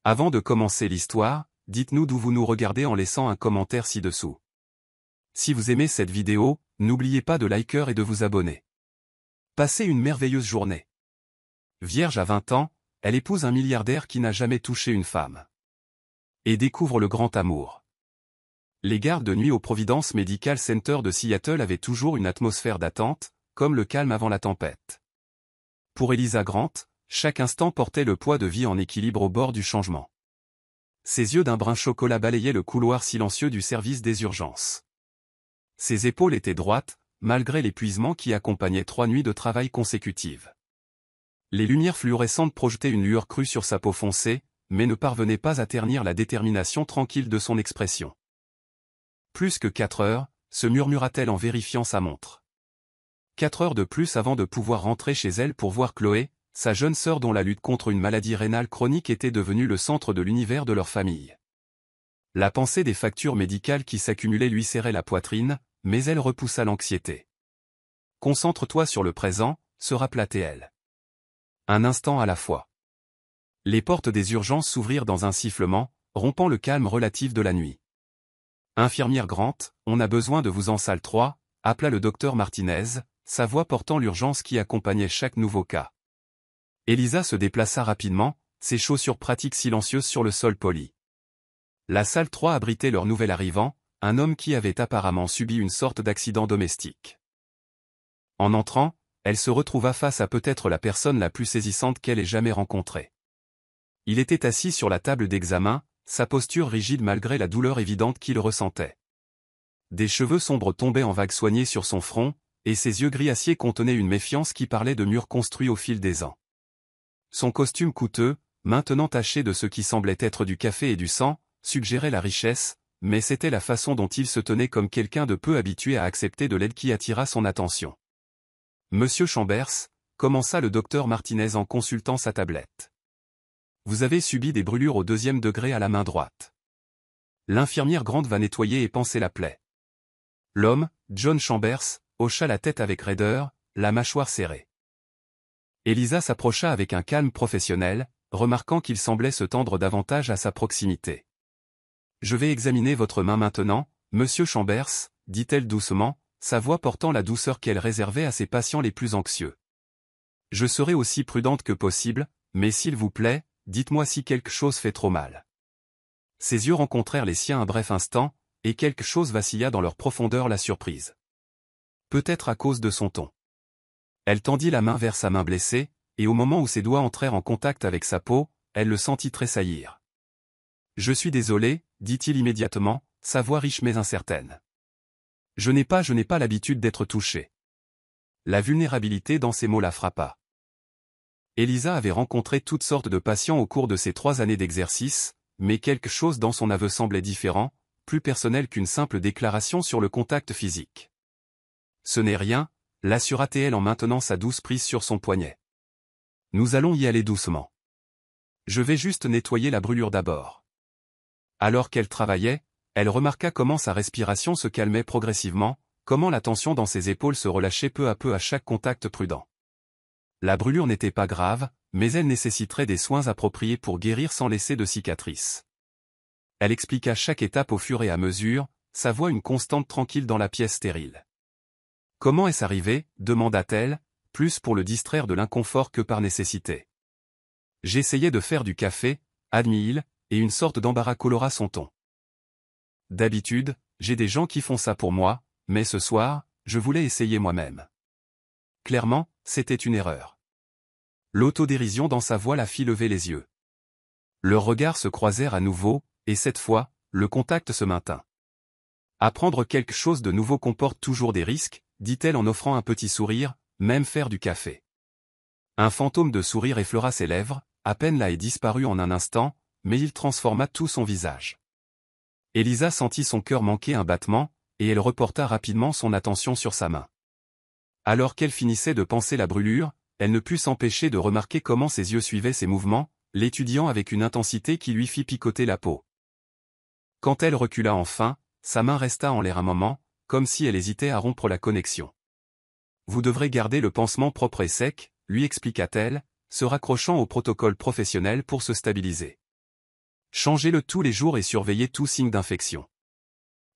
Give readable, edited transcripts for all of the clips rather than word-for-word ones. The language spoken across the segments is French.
Avant de commencer l'histoire, dites-nous d'où vous nous regardez en laissant un commentaire ci-dessous. Si vous aimez cette vidéo, n'oubliez pas de liker et de vous abonner. Passez une merveilleuse journée. Vierge à 20 ans, elle épouse un milliardaire qui n'a jamais touché une femme. Et découvre le grand amour. Les gardes de nuit au Providence Medical Center de Seattle avaient toujours une atmosphère d'attente, comme le calme avant la tempête. Pour Eliza Grant, chaque instant portait le poids de vie en équilibre au bord du changement. Ses yeux d'un brun chocolat balayaient le couloir silencieux du service des urgences. Ses épaules étaient droites, malgré l'épuisement qui accompagnait 3 nuits de travail consécutives. Les lumières fluorescentes projetaient une lueur crue sur sa peau foncée, mais ne parvenaient pas à ternir la détermination tranquille de son expression. Plus que 4 heures, se murmura-t-elle en vérifiant sa montre. 4 heures de plus avant de pouvoir rentrer chez elle pour voir Chloé, sa jeune sœur dont la lutte contre une maladie rénale chronique était devenue le centre de l'univers de leur famille. La pensée des factures médicales qui s'accumulaient lui serrait la poitrine, mais elle repoussa l'anxiété. « Concentre-toi sur le présent », se rappela-t-elle. Un instant à la fois. Les portes des urgences s'ouvrirent dans un sifflement, rompant le calme relatif de la nuit. « Infirmière Grant, on a besoin de vous en salle 3, appela le docteur Martinez, sa voix portant l'urgence qui accompagnait chaque nouveau cas. Eliza se déplaça rapidement, ses chaussures pratiques silencieuses sur le sol poli. La salle 3 abritait leur nouvel arrivant, un homme qui avait apparemment subi une sorte d'accident domestique. En entrant, elle se retrouva face à peut-être la personne la plus saisissante qu'elle ait jamais rencontrée. Il était assis sur la table d'examen, sa posture rigide malgré la douleur évidente qu'il ressentait. Des cheveux sombres tombaient en vagues soignées sur son front, et ses yeux gris acier contenaient une méfiance qui parlait de murs construits au fil des ans. Son costume coûteux, maintenant taché de ce qui semblait être du café et du sang, suggérait la richesse, mais c'était la façon dont il se tenait comme quelqu'un de peu habitué à accepter de l'aide qui attira son attention. « Monsieur Chambers », commença le docteur Martinez en consultant sa tablette. « Vous avez subi des brûlures au 2e degré à la main droite. » L'infirmière Grant va nettoyer et panser la plaie. L'homme, John Chambers, hocha la tête avec raideur, la mâchoire serrée. Eliza s'approcha avec un calme professionnel, remarquant qu'il semblait se tendre davantage à sa proximité. « Je vais examiner votre main maintenant, monsieur Chambers », dit-elle doucement, sa voix portant la douceur qu'elle réservait à ses patients les plus anxieux. « Je serai aussi prudente que possible, mais s'il vous plaît, dites-moi si quelque chose fait trop mal. » Ses yeux rencontrèrent les siens un bref instant, et quelque chose vacilla dans leur profondeur la surprise. Peut-être à cause de son ton. Elle tendit la main vers sa main blessée, et au moment où ses doigts entrèrent en contact avec sa peau, elle le sentit tressaillir. « Je suis désolé », dit-il immédiatement, sa voix riche mais incertaine. « Je n'ai pas l'habitude d'être touché. » La vulnérabilité dans ces mots la frappa. Eliza avait rencontré toutes sortes de patients au cours de ses 3 années d'exercice, mais quelque chose dans son aveu semblait différent, plus personnel qu'une simple déclaration sur le contact physique. « Ce n'est rien », l'assura-t-elle en maintenant sa douce prise sur son poignet. « Nous allons y aller doucement. Je vais juste nettoyer la brûlure d'abord. » Alors qu'elle travaillait, elle remarqua comment sa respiration se calmait progressivement, comment la tension dans ses épaules se relâchait peu à peu à chaque contact prudent. La brûlure n'était pas grave, mais elle nécessiterait des soins appropriés pour guérir sans laisser de cicatrices. Elle expliqua chaque étape au fur et à mesure, sa voix une constante tranquille dans la pièce stérile. « Comment est-ce arrivé ?» demanda-t-elle, plus pour le distraire de l'inconfort que par nécessité. « J'essayais de faire du café », admit-il, et une sorte d'embarras colora son ton. « D'habitude, j'ai des gens qui font ça pour moi, mais ce soir, je voulais essayer moi-même. » Clairement, c'était une erreur. L'autodérision dans sa voix la fit lever les yeux. Leurs regards se croisèrent à nouveau, et cette fois, le contact se maintint. « Apprendre quelque chose de nouveau comporte toujours des risques, » dit-elle en offrant un petit sourire, « même faire du café. » Un fantôme de sourire effleura ses lèvres, à peine là et disparut en un instant, mais il transforma tout son visage. Eliza sentit son cœur manquer un battement, et elle reporta rapidement son attention sur sa main. Alors qu'elle finissait de panser la brûlure, elle ne put s'empêcher de remarquer comment ses yeux suivaient ses mouvements, l'étudiant avec une intensité qui lui fit picoter la peau. Quand elle recula enfin, sa main resta en l'air un moment, comme si elle hésitait à rompre la connexion. « Vous devrez garder le pansement propre et sec », lui expliqua-t-elle, se raccrochant au protocole professionnel pour se stabiliser. Changez-le tous les jours et surveillez tout signe d'infection.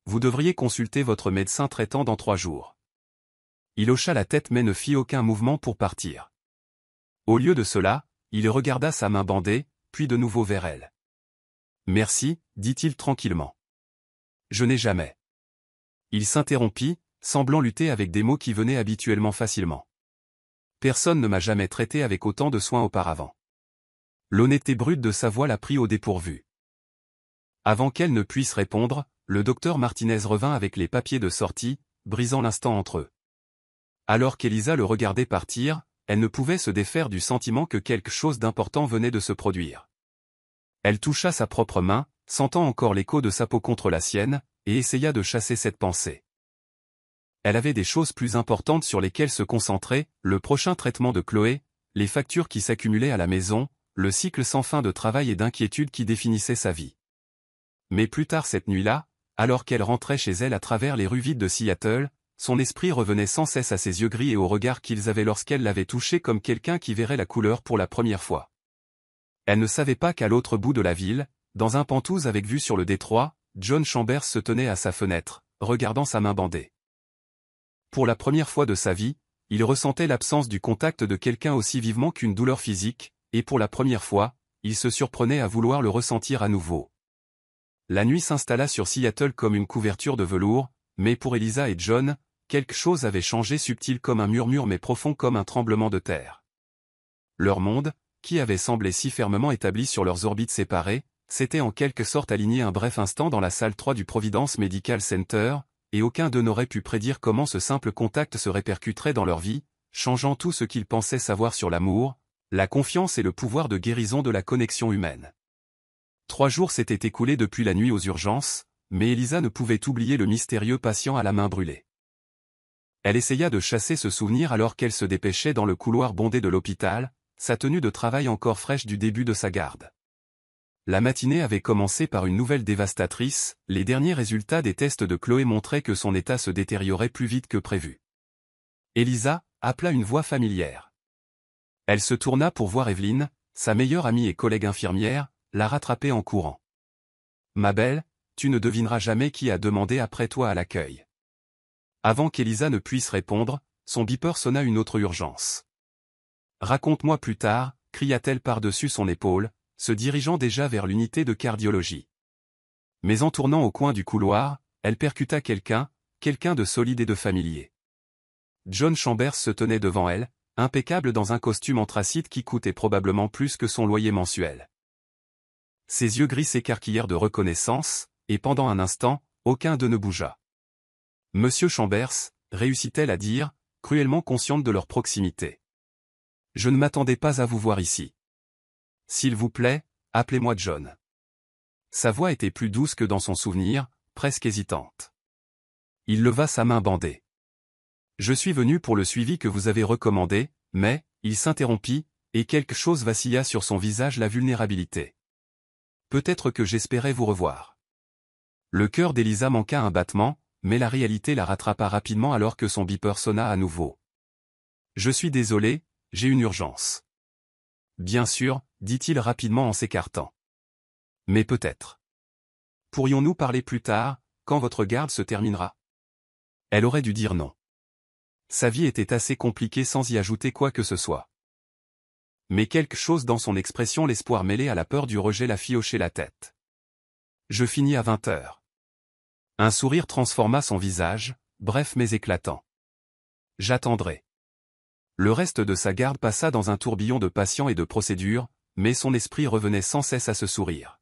Vous devriez consulter votre médecin traitant dans 3 jours. Il hocha la tête mais ne fit aucun mouvement pour partir. Au lieu de cela, il regarda sa main bandée, puis de nouveau vers elle. « Merci, dit-il tranquillement. Je n'ai jamais. » Il s'interrompit, semblant lutter avec des mots qui venaient habituellement facilement. Personne ne m'a jamais traité avec autant de soin auparavant. L'honnêteté brute de sa voix la prit au dépourvu. Avant qu'elle ne puisse répondre, le docteur Martinez revint avec les papiers de sortie, brisant l'instant entre eux. Alors qu'Elisa le regardait partir, elle ne pouvait se défaire du sentiment que quelque chose d'important venait de se produire. Elle toucha sa propre main, sentant encore l'écho de sa peau contre la sienne, et essaya de chasser cette pensée. Elle avait des choses plus importantes sur lesquelles se concentrer, le prochain traitement de Chloé, les factures qui s'accumulaient à la maison, le cycle sans fin de travail et d'inquiétude qui définissait sa vie. Mais plus tard cette nuit-là, alors qu'elle rentrait chez elle à travers les rues vides de Seattle, son esprit revenait sans cesse à ses yeux gris et au regard qu'ils avaient lorsqu'elle l'avait touché comme quelqu'un qui verrait la couleur pour la première fois. Elle ne savait pas qu'à l'autre bout de la ville, dans un pantouse avec vue sur le détroit, John Chambers se tenait à sa fenêtre, regardant sa main bandée. Pour la première fois de sa vie, il ressentait l'absence du contact de quelqu'un aussi vivement qu'une douleur physique, et pour la première fois, il se surprenait à vouloir le ressentir à nouveau. La nuit s'installa sur Seattle comme une couverture de velours, mais pour Elisa et John, quelque chose avait changé, subtil comme un murmure mais profond comme un tremblement de terre. Leur monde, qui avait semblé si fermement établi sur leurs orbites séparées, s'était en quelque sorte aligné un bref instant dans la salle 3 du Providence Medical Center, et aucun d'eux n'aurait pu prédire comment ce simple contact se répercuterait dans leur vie, changeant tout ce qu'ils pensaient savoir sur l'amour, la confiance et le pouvoir de guérison de la connexion humaine. 3 jours s'étaient écoulés depuis la nuit aux urgences, mais Elisa ne pouvait oublier le mystérieux patient à la main brûlée. Elle essaya de chasser ce souvenir alors qu'elle se dépêchait dans le couloir bondé de l'hôpital, sa tenue de travail encore fraîche du début de sa garde. La matinée avait commencé par une nouvelle dévastatrice, les derniers résultats des tests de Chloé montraient que son état se détériorait plus vite que prévu. Elisa appela une voix familière. Elle se tourna pour voir Evelyn, sa meilleure amie et collègue infirmière, la rattraper en courant. « Ma belle, tu ne devineras jamais qui a demandé après toi à l'accueil. » Avant qu'Elisa ne puisse répondre, son beeper sonna une autre urgence. « Raconte-moi plus tard, » cria-t-elle par-dessus son épaule, se dirigeant déjà vers l'unité de cardiologie. Mais en tournant au coin du couloir, elle percuta quelqu'un de solide et de familier. John Chambers se tenait devant elle, impeccable dans un costume anthracite qui coûtait probablement plus que son loyer mensuel. Ses yeux gris s'écarquillèrent de reconnaissance, et pendant un instant, aucun d'eux ne bougea. « Monsieur Chambers », réussit-elle à dire, cruellement consciente de leur proximité. « Je ne m'attendais pas à vous voir ici. S'il vous plaît, appelez-moi John. » Sa voix était plus douce que dans son souvenir, presque hésitante. Il leva sa main bandée. « Je suis venu pour le suivi que vous avez recommandé, mais, » il s'interrompit, et quelque chose vacilla sur son visage, la vulnérabilité. « Peut-être que j'espérais vous revoir. » Le cœur d'Elisa manqua un battement, mais la réalité la rattrapa rapidement alors que son beeper sonna à nouveau. « Je suis désolé, j'ai une urgence. » « Bien sûr, » dit-il rapidement en s'écartant. « Mais peut-être. Pourrions-nous parler plus tard, quand votre garde se terminera ?» Elle aurait dû dire non. Sa vie était assez compliquée sans y ajouter quoi que ce soit. Mais quelque chose dans son expression, l'espoir mêlé à la peur du rejet, la fit hocher la tête. « Je finis à 20h. » Un sourire transforma son visage, bref mais éclatant. « J'attendrai. » Le reste de sa garde passa dans un tourbillon de patients et de procédures, mais son esprit revenait sans cesse à ce sourire.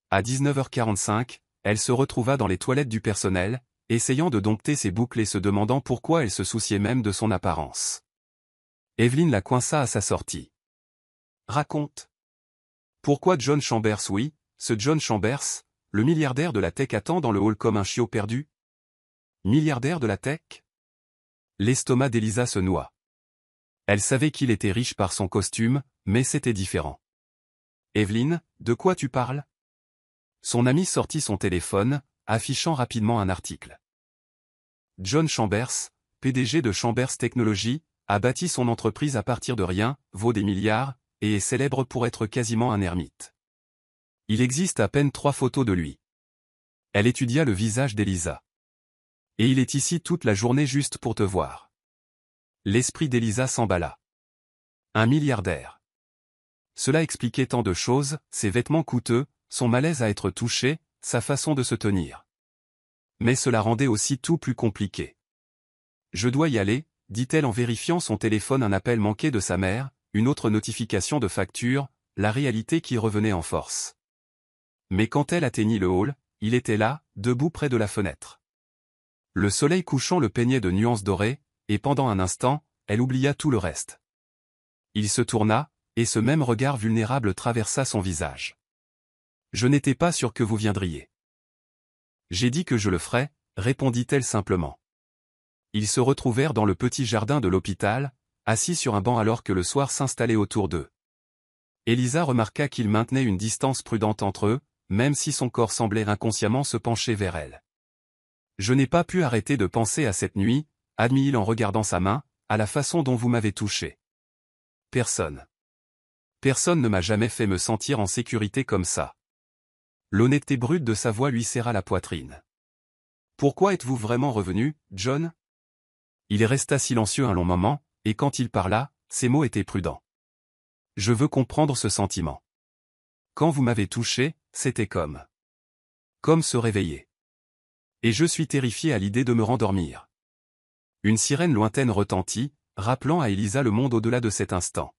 À 19h45, elle se retrouva dans les toilettes du personnel, essayant de dompter ses boucles et se demandant pourquoi elle se souciait même de son apparence. Evelyn la coinça à sa sortie. « Raconte. Pourquoi John Chambers? » Oui, ce John Chambers, le milliardaire de la tech, attend dans le hall comme un chiot perdu. Milliardaire de la tech? L'estomac d'Elisa se noua. Elle savait qu'il était riche par son costume, mais c'était différent. « Evelyn, de quoi tu parles ?» Son ami sortit son téléphone, affichant rapidement un article. John Chambers, PDG de Chambers Technologies, a bâti son entreprise à partir de rien, vaut des milliards, et est célèbre pour être quasiment un ermite. Il existe à peine 3 photos de lui. Elle étudia le visage d'Elisa. Et il est ici toute la journée juste pour te voir. L'esprit d'Elisa s'emballa. Un milliardaire. Cela expliquait tant de choses, ses vêtements coûteux, son malaise à être touché, sa façon de se tenir. Mais cela rendait aussi tout plus compliqué. Je dois y aller, dit-elle en vérifiant son téléphone. Un appel manqué de sa mère, une autre notification de facture, la réalité qui revenait en force. Mais quand elle atteignit le hall, il était là, debout près de la fenêtre. Le soleil couchant le peignait de nuances dorées, et pendant un instant, elle oublia tout le reste. Il se tourna, et ce même regard vulnérable traversa son visage. Je n'étais pas sûr que vous viendriez. J'ai dit que je le ferais, répondit-elle simplement. Ils se retrouvèrent dans le petit jardin de l'hôpital, assis sur un banc alors que le soir s'installait autour d'eux. Elisa remarqua qu'ils maintenaient une distance prudente entre eux, même si son corps semblait inconsciemment se pencher vers elle. Je n'ai pas pu arrêter de penser à cette nuit, admit-il en regardant sa main, à la façon dont vous m'avez touché. Personne ne m'a jamais fait me sentir en sécurité comme ça. L'honnêteté brute de sa voix lui serra la poitrine. Pourquoi êtes-vous vraiment revenu, John? Il resta silencieux un long moment, et quand il parla, ses mots étaient prudents. Je veux comprendre ce sentiment. Quand vous m'avez touché, c'était comme se réveiller. Et je suis terrifié à l'idée de me rendormir. Une sirène lointaine retentit, rappelant à Elisa le monde au-delà de cet instant.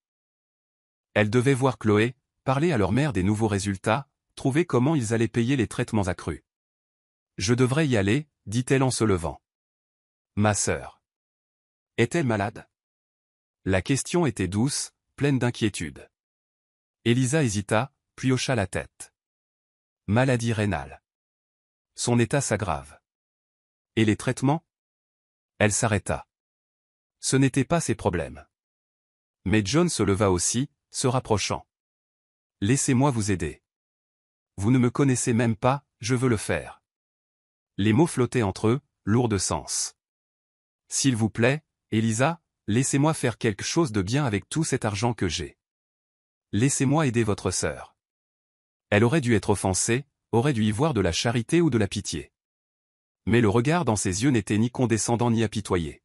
Elle devait voir Chloé, parler à leur mère des nouveaux résultats, trouver comment ils allaient payer les traitements accrus. Je devrais y aller, dit-elle en se levant. Ma sœur. Est-elle malade? La question était douce, pleine d'inquiétude. Elisa hésita, puis hocha la tête. Maladie rénale. Son état s'aggrave. Et les traitements? Elle s'arrêta. Ce n'étaient pas ses problèmes. Mais John se leva aussi, se rapprochant. Laissez-moi vous aider. Vous ne me connaissez même pas, je veux le faire. Les mots flottaient entre eux, lourds de sens. S'il vous plaît, Elisa, laissez-moi faire quelque chose de bien avec tout cet argent que j'ai. Laissez-moi aider votre sœur. Elle aurait dû être offensée, aurait dû y voir de la charité ou de la pitié. Mais le regard dans ses yeux n'était ni condescendant ni apitoyé.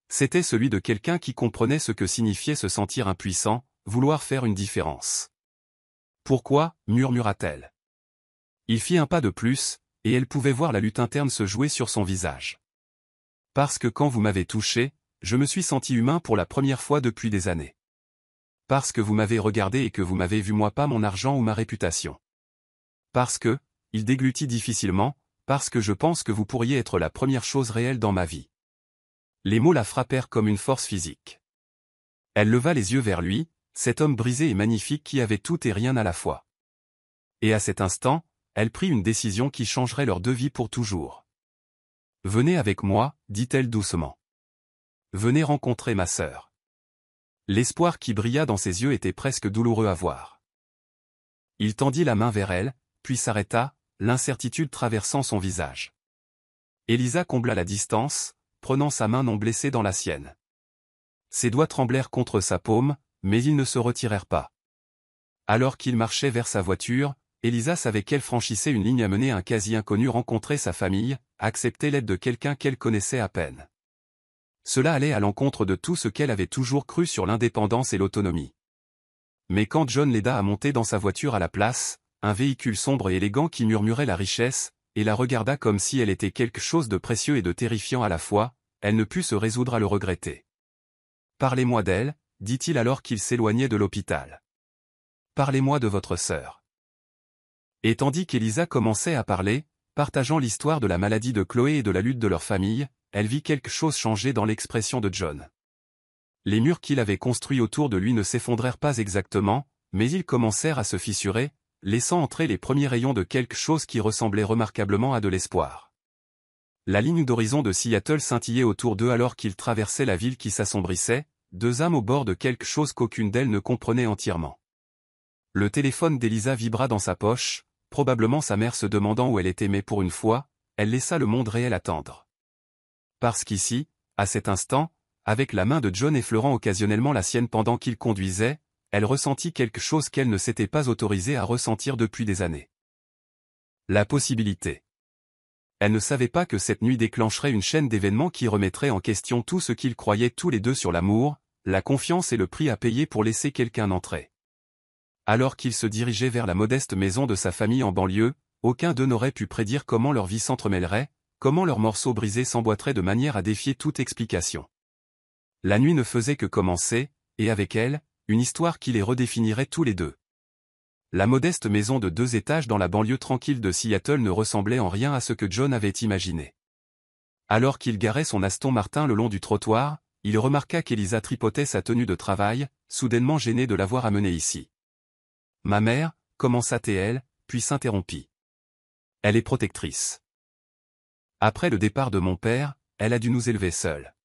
C'était celui de quelqu'un qui comprenait ce que signifiait se sentir impuissant, vouloir faire une différence. Pourquoi, murmura-t-elle. Il fit un pas de plus, et elle pouvait voir la lutte interne se jouer sur son visage. Parce que quand vous m'avez touché, je me suis senti humain pour la première fois depuis des années. Parce que vous m'avez regardé et que vous m'avez vu moi pas mon argent ou ma réputation. Parce que, il déglutit difficilement, parce que je pense que vous pourriez être la première chose réelle dans ma vie. Les mots la frappèrent comme une force physique. Elle leva les yeux vers lui, cet homme brisé et magnifique qui avait tout et rien à la fois. Et à cet instant, elle prit une décision qui changerait leurs deux vies pour toujours. Venez avec moi, dit-elle doucement. Venez rencontrer ma sœur. L'espoir qui brilla dans ses yeux était presque douloureux à voir. Il tendit la main vers elle, puis s'arrêta, l'incertitude traversant son visage. Elisa combla la distance, prenant sa main non blessée dans la sienne. Ses doigts tremblèrent contre sa paume, mais ils ne se retirèrent pas. Alors qu'il marchait vers sa voiture, Elisa savait qu'elle franchissait une ligne amenée un quasi-inconnu rencontrer sa famille, accepter l'aide de quelqu'un qu'elle connaissait à peine. Cela allait à l'encontre de tout ce qu'elle avait toujours cru sur l'indépendance et l'autonomie. Mais quand John l'aida à monter dans sa voiture à la place, un véhicule sombre et élégant qui murmurait la richesse, et la regarda comme si elle était quelque chose de précieux et de terrifiant à la fois, elle ne put se résoudre à le regretter. « Parlez-moi d'elle, » dit-il alors qu'il s'éloignait de l'hôpital. « Parlez-moi de votre sœur. » Et tandis qu'Elisa commençait à parler, partageant l'histoire de la maladie de Chloé et de la lutte de leur famille, elle vit quelque chose changer dans l'expression de John. Les murs qu'il avait construits autour de lui ne s'effondrèrent pas exactement, mais ils commencèrent à se fissurer, laissant entrer les premiers rayons de quelque chose qui ressemblait remarquablement à de l'espoir. La ligne d'horizon de Seattle scintillait autour d'eux alors qu'ils traversaient la ville qui s'assombrissait, deux âmes au bord de quelque chose qu'aucune d'elles ne comprenait entièrement. Le téléphone d'Elisa vibra dans sa poche, probablement sa mère se demandant où elle était, mais pour une fois, elle laissa le monde réel attendre. Parce qu'ici, à cet instant, avec la main de John effleurant occasionnellement la sienne pendant qu'il conduisait, elle ressentit quelque chose qu'elle ne s'était pas autorisée à ressentir depuis des années. La possibilité. Elle ne savait pas que cette nuit déclencherait une chaîne d'événements qui remettrait en question tout ce qu'ils croyaient tous les deux sur l'amour, la confiance et le prix à payer pour laisser quelqu'un entrer. Alors qu'ils se dirigeaient vers la modeste maison de sa famille en banlieue, aucun d'eux n'aurait pu prédire comment leur vie s'entremêlerait, comment leurs morceaux brisés s'emboîteraient de manière à défier toute explication. La nuit ne faisait que commencer, et avec elle, une histoire qui les redéfinirait tous les deux. La modeste maison de 2 étages dans la banlieue tranquille de Seattle ne ressemblait en rien à ce que John avait imaginé. Alors qu'il garait son Aston Martin le long du trottoir, il remarqua qu'Elisa tripotait sa tenue de travail, soudainement gênée de l'avoir amenée ici. « Ma mère » commença-t-elle, puis s'interrompit. « Elle est protectrice. Après le départ de mon père, elle a dû nous élever seuls.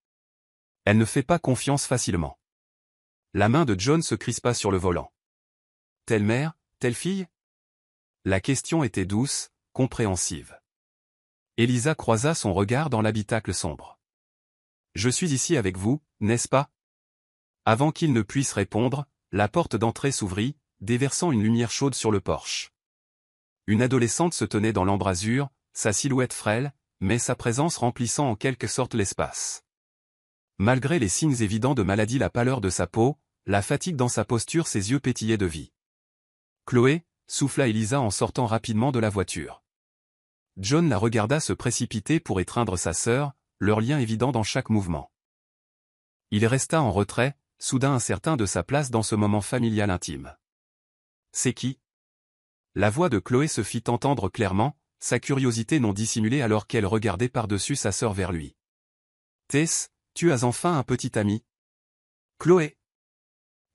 Elle ne fait pas confiance facilement. » La main de John se crispa sur le volant. « Telle mère, telle fille ?» La question était douce, compréhensive. Elisa croisa son regard dans l'habitacle sombre. « Je suis ici avec vous, n'est-ce pas ?» Avant qu'il ne puisse répondre, la porte d'entrée s'ouvrit, déversant une lumière chaude sur le porche. Une adolescente se tenait dans l'embrasure, sa silhouette frêle, mais sa présence remplissant en quelque sorte l'espace. Malgré les signes évidents de maladie, la pâleur de sa peau, la fatigue dans sa posture, ses yeux pétillaient de vie. « Chloé » souffla Elisa en sortant rapidement de la voiture. John la regarda se précipiter pour étreindre sa sœur, leur lien évident dans chaque mouvement. Il resta en retrait, soudain incertain de sa place dans ce moment familial intime. « C'est qui » La voix de Chloé se fit entendre clairement, sa curiosité non dissimulée alors qu'elle regardait par-dessus sa sœur vers lui. « Tess, tu as enfin un petit ami. » « Chloé »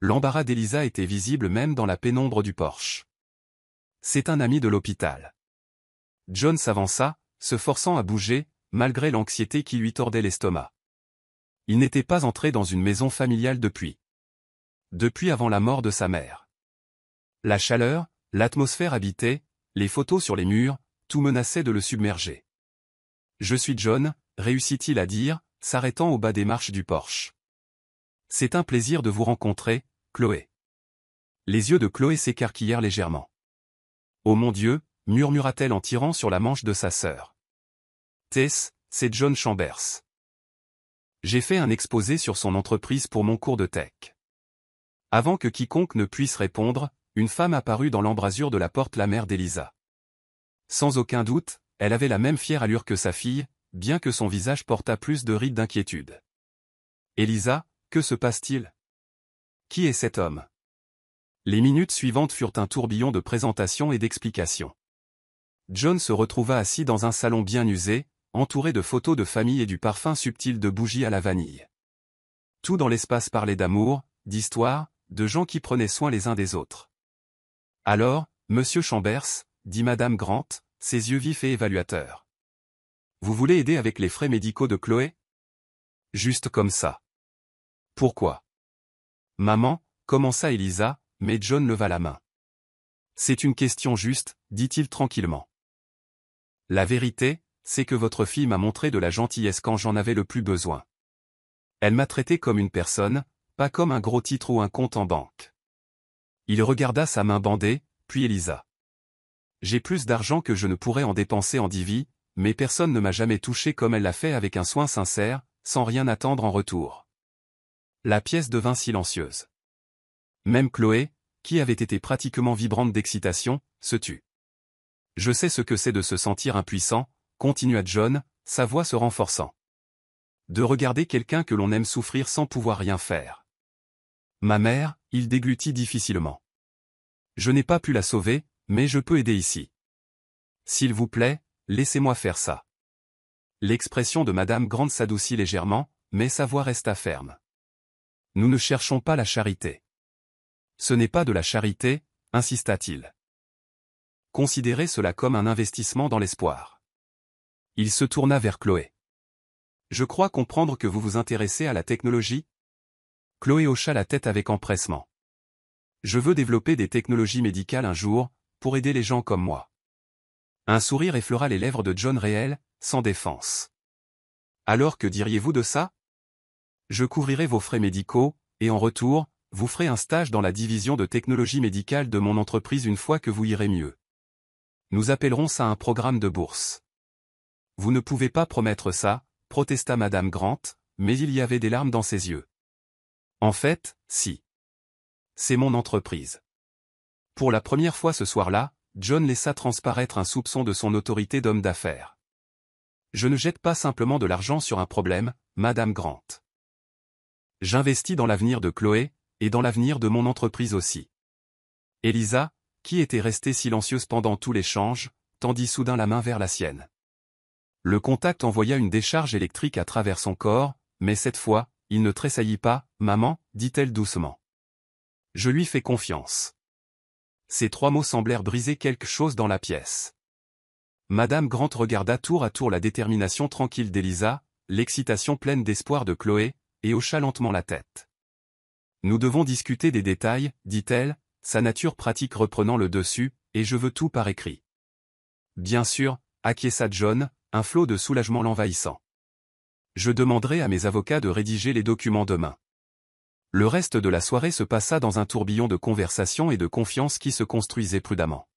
L'embarras d'Elisa était visible même dans la pénombre du porche. « C'est un ami de l'hôpital. » John s'avança, se forçant à bouger, malgré l'anxiété qui lui tordait l'estomac. Il n'était pas entré dans une maison familiale depuis avant la mort de sa mère. La chaleur, l'atmosphère habitée, les photos sur les murs, tout menaçait de le submerger. « Je suis John », réussit-il à dire, s'arrêtant au bas des marches du porche. « C'est un plaisir de vous rencontrer, Chloé. » Les yeux de Chloé s'écarquillèrent légèrement. « Oh mon Dieu », murmura-t-elle en tirant sur la manche de sa sœur. « Tess, c'est John Chambers. J'ai fait un exposé sur son entreprise pour mon cours de tech. » Avant que quiconque ne puisse répondre, une femme apparut dans l'embrasure de la porte, la mère d'Elisa. Sans aucun doute, elle avait la même fière allure que sa fille, bien que son visage portât plus de rides d'inquiétude. « Elisa, que se passe-t-il ? Qui est cet homme ?» Les minutes suivantes furent un tourbillon de présentations et d'explications. John se retrouva assis dans un salon bien usé, entouré de photos de famille et du parfum subtil de bougies à la vanille. Tout dans l'espace parlait d'amour, d'histoire, de gens qui prenaient soin les uns des autres. « Alors, monsieur Chambers » dit madame Grant, ses yeux vifs et évaluateurs. « Vous voulez aider avec les frais médicaux de Chloé ? » Juste comme ça. « Pourquoi ? » Maman, commença Elisa, mais John leva la main. « C'est une question juste, dit-il tranquillement. La vérité, c'est que votre fille m'a montré de la gentillesse quand j'en avais le plus besoin. Elle m'a traité comme une personne, pas comme un gros titre ou un compte en banque. » Il regarda sa main bandée, puis Elisa. « J'ai plus d'argent que je ne pourrais en dépenser en 10 vies, mais personne ne m'a jamais touché comme elle l'a fait avec un soin sincère, sans rien attendre en retour. » La pièce devint silencieuse. Même Chloé, qui avait été pratiquement vibrante d'excitation, se tut. « Je sais ce que c'est de se sentir impuissant », continua John, sa voix se renforçant. « De regarder quelqu'un que l'on aime souffrir sans pouvoir rien faire. Ma mère, il déglutit difficilement. Je n'ai pas pu la sauver, mais je peux aider ici. S'il vous plaît, laissez-moi faire ça. » L'expression de madame Grant s'adoucit légèrement, mais sa voix resta ferme. « Nous ne cherchons pas la charité. » « Ce n'est pas de la charité, insista-t-il. Considérez cela comme un investissement dans l'espoir. » Il se tourna vers Chloé. « Je crois comprendre que vous vous intéressez à la technologie ?» Chloé hocha la tête avec empressement. « Je veux développer des technologies médicales un jour, pour aider les gens comme moi. » Un sourire effleura les lèvres de John réel, sans défense. « Alors que diriez-vous de ça ? Je couvrirai vos frais médicaux, et en retour, vous ferez un stage dans la division de technologie médicale de mon entreprise une fois que vous irez mieux. Nous appellerons ça un programme de bourse. Vous ne pouvez pas promettre ça, protesta Madame Grant, mais il y avait des larmes dans ses yeux. En fait, si. C'est mon entreprise. Pour la première fois ce soir-là, John laissa transparaître un soupçon de son autorité d'homme d'affaires. Je ne jette pas simplement de l'argent sur un problème, Madame Grant. J'investis dans l'avenir de Chloé, et dans l'avenir de mon entreprise aussi. Elisa, qui était restée silencieuse pendant tout l'échange, tendit soudain la main vers la sienne. Le contact envoya une décharge électrique à travers son corps, mais cette fois, il ne tressaillit pas, « Maman », dit-elle doucement. Je lui fais confiance. Ces 3 mots semblèrent briser quelque chose dans la pièce. Madame Grant regarda tour à tour la détermination tranquille d'Elisa, l'excitation pleine d'espoir de Chloé, et hocha lentement la tête. Nous devons discuter des détails, dit-elle, sa nature pratique reprenant le dessus, et je veux tout par écrit. Bien sûr, acquiesça John, un flot de soulagement l'envahissant. Je demanderai à mes avocats de rédiger les documents demain. Le reste de la soirée se passa dans un tourbillon de conversation et de confiance qui se construisait prudemment.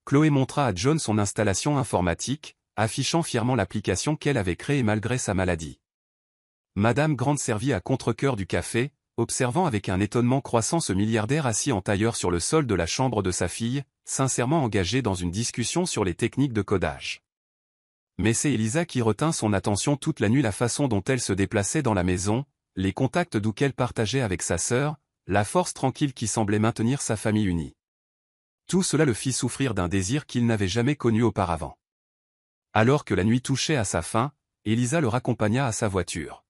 Chloé montra à John son installation informatique, affichant fièrement l'application qu'elle avait créée malgré sa maladie. Madame Grant servit à contre-cœur du café, observant avec un étonnement croissant ce milliardaire assis en tailleur sur le sol de la chambre de sa fille, sincèrement engagé dans une discussion sur les techniques de codage. Mais c'est Elisa qui retint son attention toute la nuit, la façon dont elle se déplaçait dans la maison, les contacts doux qu'elle partageait avec sa sœur, la force tranquille qui semblait maintenir sa famille unie. Tout cela le fit souffrir d'un désir qu'il n'avait jamais connu auparavant. Alors que la nuit touchait à sa fin, Elisa le raccompagna à sa voiture.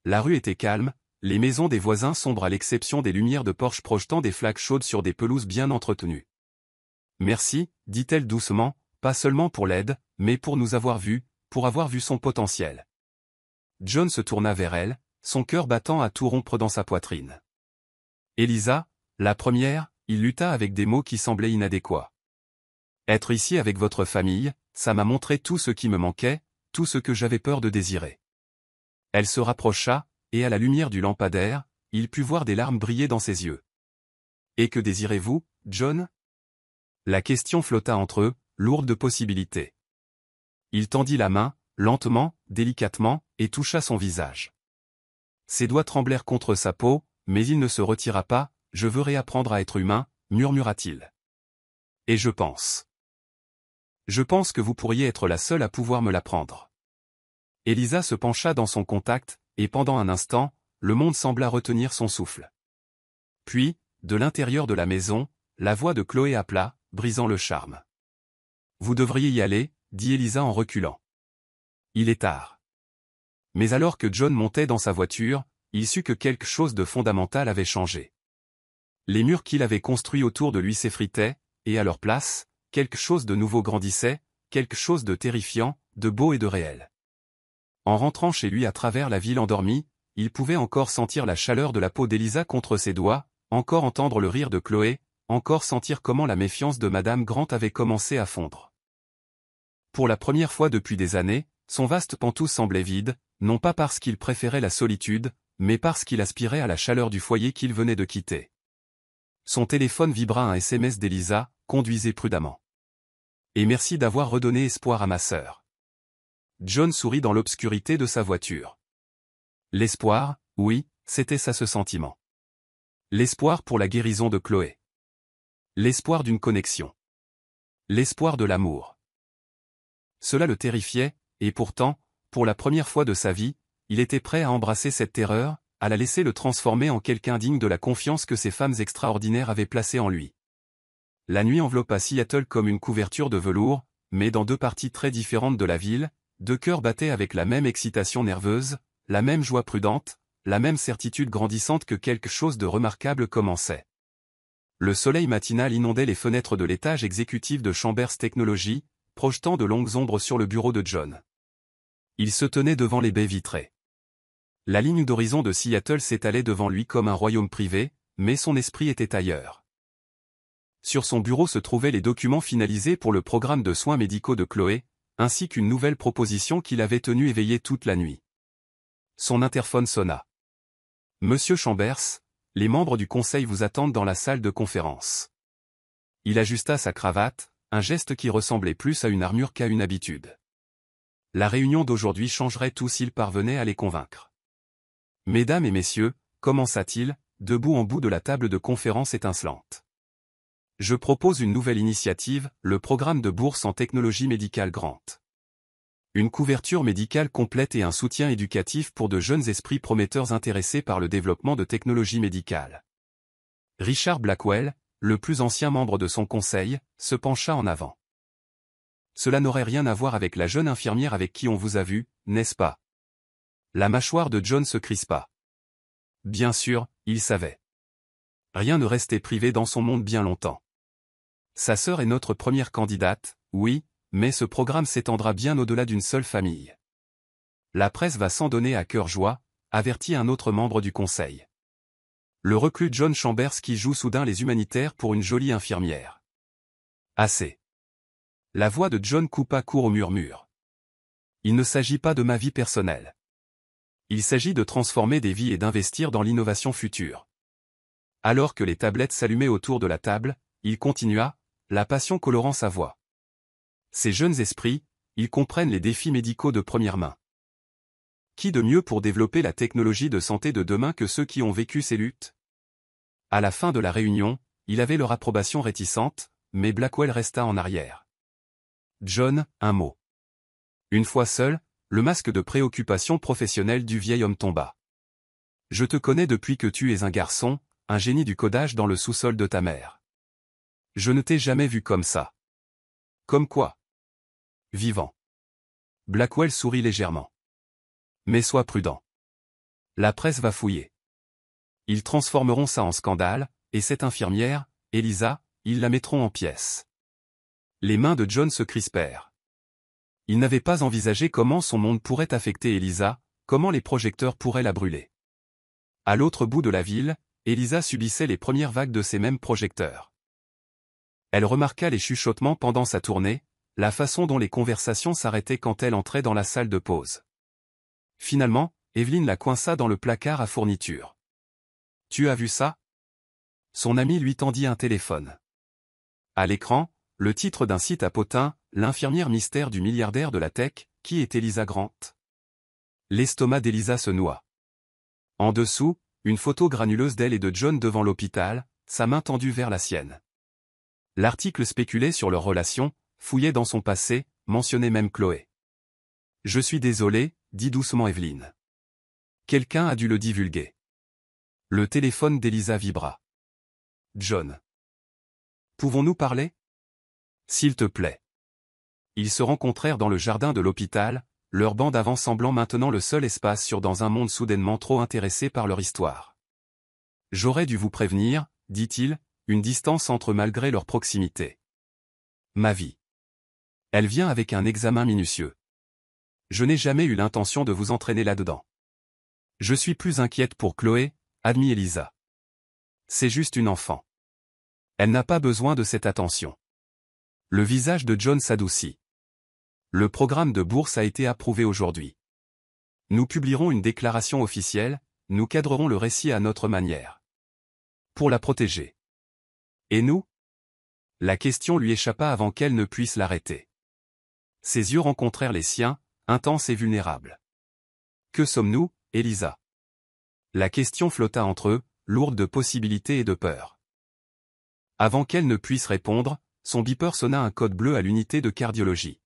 La rue était calme, les maisons des voisins sombres à l'exception des lumières de Porsche projetant des flaques chaudes sur des pelouses bien entretenues. « Merci », dit-elle doucement, pas seulement pour l'aide, mais pour nous avoir vus, pour avoir vu son potentiel. John se tourna vers elle, son cœur battant à tout rompre dans sa poitrine. Elisa, la première, il lutta avec des mots qui semblaient inadéquats. Être ici avec votre famille, ça m'a montré tout ce qui me manquait, tout ce que j'avais peur de désirer. Elle se rapprocha, et à la lumière du lampadaire, il put voir des larmes briller dans ses yeux. Et que désirez-vous, John ? La question flotta entre eux, lourde de possibilités. Il tendit la main, lentement, délicatement, et toucha son visage. Ses doigts tremblèrent contre sa peau, mais il ne se retira pas. « Je veux réapprendre à être humain », murmura-t-il. « Et je pense. Je pense que vous pourriez être la seule à pouvoir me l'apprendre. » Elisa se pencha dans son contact, et pendant un instant, le monde sembla retenir son souffle. Puis, de l'intérieur de la maison, la voix de Chloé appela, brisant le charme. « Vous devriez y aller, » dit Elisa en reculant. « Il est tard. » Mais alors que John montait dans sa voiture, il sut que quelque chose de fondamental avait changé. Les murs qu'il avait construits autour de lui s'effritaient, et à leur place, quelque chose de nouveau grandissait, quelque chose de terrifiant, de beau et de réel. En rentrant chez lui à travers la ville endormie, il pouvait encore sentir la chaleur de la peau d'Elisa contre ses doigts, encore entendre le rire de Chloé, encore sentir comment la méfiance de Madame Grant avait commencé à fondre. Pour la première fois depuis des années, son vaste pantouf semblait vide, non pas parce qu'il préférait la solitude, mais parce qu'il aspirait à la chaleur du foyer qu'il venait de quitter. Son téléphone vibra un SMS d'Elisa, « Conduisez prudemment. Et merci d'avoir redonné espoir à ma sœur. » John sourit dans l'obscurité de sa voiture. L'espoir, oui, c'était ça ce sentiment. L'espoir pour la guérison de Chloé. L'espoir d'une connexion. L'espoir de l'amour. Cela le terrifiait, et pourtant, pour la première fois de sa vie, il était prêt à embrasser cette terreur, à la laisser le transformer en quelqu'un digne de la confiance que ces femmes extraordinaires avaient placée en lui. La nuit enveloppa Seattle comme une couverture de velours, mais dans 2 parties très différentes de la ville, 2 cœurs battaient avec la même excitation nerveuse, la même joie prudente, la même certitude grandissante que quelque chose de remarquable commençait. Le soleil matinal inondait les fenêtres de l'étage exécutif de Chambers Technologies, projetant de longues ombres sur le bureau de John. Il se tenait devant les baies vitrées. La ligne d'horizon de Seattle s'étalait devant lui comme un royaume privé, mais son esprit était ailleurs. Sur son bureau se trouvaient les documents finalisés pour le programme de soins médicaux de Chloé, ainsi qu'une nouvelle proposition qu'il avait tenue éveillée toute la nuit. Son interphone sonna. Monsieur Chambers, les membres du conseil vous attendent dans la salle de conférence. Il ajusta sa cravate, un geste qui ressemblait plus à une armure qu'à une habitude. La réunion d'aujourd'hui changerait tout s'il parvenait à les convaincre. Mesdames et messieurs, commença-t-il, debout en bout de la table de conférence étincelante. Je propose une nouvelle initiative, le programme de bourse en technologie médicale Grant. Une couverture médicale complète et un soutien éducatif pour de jeunes esprits prometteurs intéressés par le développement de technologies médicales. Richard Blackwell, le plus ancien membre de son conseil, se pencha en avant. Cela n'aurait rien à voir avec la jeune infirmière avec qui on vous a vu, n'est-ce pas? La mâchoire de John se crispa. Bien sûr, il savait. Rien ne restait privé dans son monde bien longtemps. Sa sœur est notre première candidate, oui, mais ce programme s'étendra bien au-delà d'une seule famille. La presse va s'en donner à cœur joie, avertit un autre membre du conseil. Le reclus John Chambers qui joue soudain les humanitaires pour une jolie infirmière. Assez. La voix de John coupa court au murmure. Il ne s'agit pas de ma vie personnelle. Il s'agit de transformer des vies et d'investir dans l'innovation future. Alors que les tablettes s'allumaient autour de la table, il continua, la passion colorant sa voix. Ces jeunes esprits, ils comprennent les défis médicaux de première main. Qui de mieux pour développer la technologie de santé de demain que ceux qui ont vécu ces luttes? À la fin de la réunion, il avait leur approbation réticente, mais Blackwell resta en arrière. John, un mot. Une fois seul, le masque de préoccupation professionnelle du vieil homme tomba. Je te connais depuis que tu es un garçon, un génie du codage dans le sous-sol de ta mère. Je ne t'ai jamais vu comme ça. Comme quoi? Vivant. Blackwell sourit légèrement. Mais sois prudent. La presse va fouiller. Ils transformeront ça en scandale, et cette infirmière, Elisa, ils la mettront en pièces. Les mains de John se crispèrent. Il n'avait pas envisagé comment son monde pourrait affecter Elisa, comment les projecteurs pourraient la brûler. À l'autre bout de la ville, Elisa subissait les premières vagues de ces mêmes projecteurs. Elle remarqua les chuchotements pendant sa tournée, la façon dont les conversations s'arrêtaient quand elle entrait dans la salle de pause. Finalement, Evelyn la coinça dans le placard à fourniture. « Tu as vu ça ?» Son ami lui tendit un téléphone. À l'écran, le titre d'un site à potins, l'infirmière mystère du milliardaire de la tech, qui est Elisa Grant. L'estomac d'Elisa se noua. En dessous, une photo granuleuse d'elle et de John devant l'hôpital, sa main tendue vers la sienne. L'article spéculait sur leur relation, fouillait dans son passé, mentionnait même Chloé. « Je suis désolé, dit doucement Evelyn. Quelqu'un a dû le divulguer. » Le téléphone d'Elisa vibra. « John. Pouvons-nous parler ? S'il te plaît. » Ils se rencontrèrent dans le jardin de l'hôpital, leur bande avant semblant maintenant le seul espace sûr dans un monde soudainement trop intéressé par leur histoire. « J'aurais dû vous prévenir, dit-il, une distance entre malgré leur proximité. Ma vie. Elle vient avec un examen minutieux. Je n'ai jamais eu l'intention de vous entraîner là-dedans. Je suis plus inquiète pour Chloé, admit Elisa. C'est juste une enfant. Elle n'a pas besoin de cette attention. Le visage de John s'adoucit. Le programme de bourse a été approuvé aujourd'hui. Nous publierons une déclaration officielle, nous cadrerons le récit à notre manière. Pour la protéger. Et nous? La question lui échappa avant qu'elle ne puisse l'arrêter. Ses yeux rencontrèrent les siens, intenses et vulnérables. Que sommes-nous, Elisa? La question flotta entre eux, lourde de possibilités et de peur. Avant qu'elle ne puisse répondre, son beeper sonna un code bleu à l'unité de cardiologie.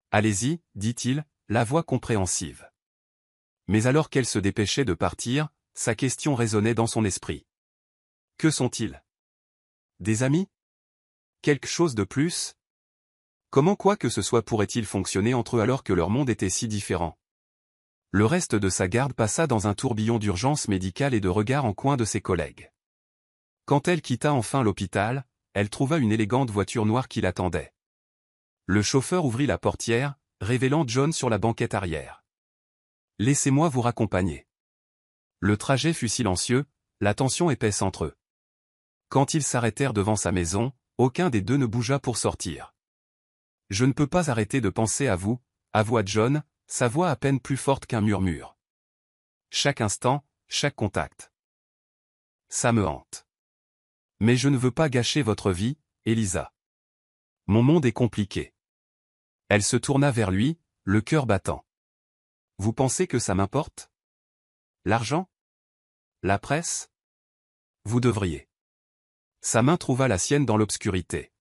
Allez-y, dit-il, la voix compréhensive. Mais alors qu'elle se dépêchait de partir, sa question résonnait dans son esprit. Que sont-ils? Des amis? Quelque chose de plus? Comment quoi que ce soit pourrait-il fonctionner entre eux alors que leur monde était si différent? Le reste de sa garde passa dans un tourbillon d'urgence médicale et de regards en coin de ses collègues. Quand elle quitta enfin l'hôpital, elle trouva une élégante voiture noire qui l'attendait. Le chauffeur ouvrit la portière, révélant John sur la banquette arrière. « Laissez-moi vous raccompagner. » Le trajet fut silencieux, la tension épaisse entre eux. Quand ils s'arrêtèrent devant sa maison, aucun des deux ne bougea pour sortir. « Je ne peux pas arrêter de penser à vous, avoua John, sa voix à peine plus forte qu'un murmure. Chaque instant, chaque contact. Ça me hante. Mais je ne veux pas gâcher votre vie, Elisa. Mon monde est compliqué. Elle se tourna vers lui, le cœur battant. Vous pensez que ça m'importe? L'argent? La presse? Vous devriez. Sa main trouva la sienne dans l'obscurité.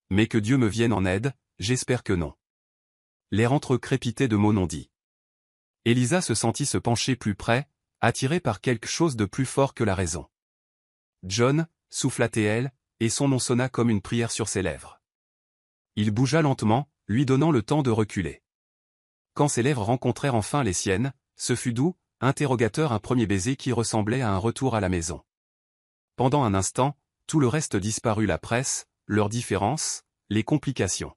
Mais que Dieu me vienne en aide, j'espère que non. L'air entre crépitait de mots non dits. Elisa se sentit se pencher plus près, attirée par quelque chose de plus fort que la raison. John, souffla-t-elle, et son nom sonna comme une prière sur ses lèvres. Il bougea lentement, lui donnant le temps de reculer. Quand ses lèvres rencontrèrent enfin les siennes, ce fut doux, interrogateur, un premier baiser qui ressemblait à un retour à la maison. Pendant un instant, tout le reste disparut, la presse, leurs différences, les complications.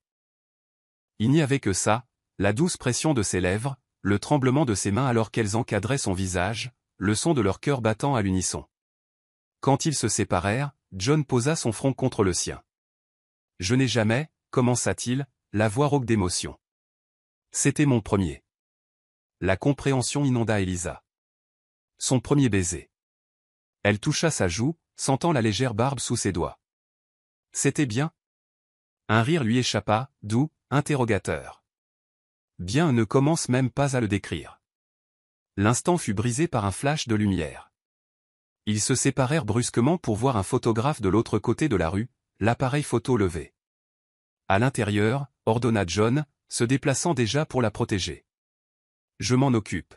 Il n'y avait que ça, la douce pression de ses lèvres, le tremblement de ses mains alors qu'elles encadraient son visage, le son de leur cœur battant à l'unisson. Quand ils se séparèrent, John posa son front contre le sien. « Je n'ai jamais, » commença-t-il, la voix rauque d'émotion. « C'était mon premier. » La compréhension inonda Elisa. Son premier baiser. Elle toucha sa joue, sentant la légère barbe sous ses doigts. « C'était bien ?» Un rire lui échappa, doux, interrogateur. Bien ne commence même pas à le décrire. L'instant fut brisé par un flash de lumière. Ils se séparèrent brusquement pour voir un photographe de l'autre côté de la rue, l'appareil photo levé. À l'intérieur, ordonna John, se déplaçant déjà pour la protéger. Je m'en occupe.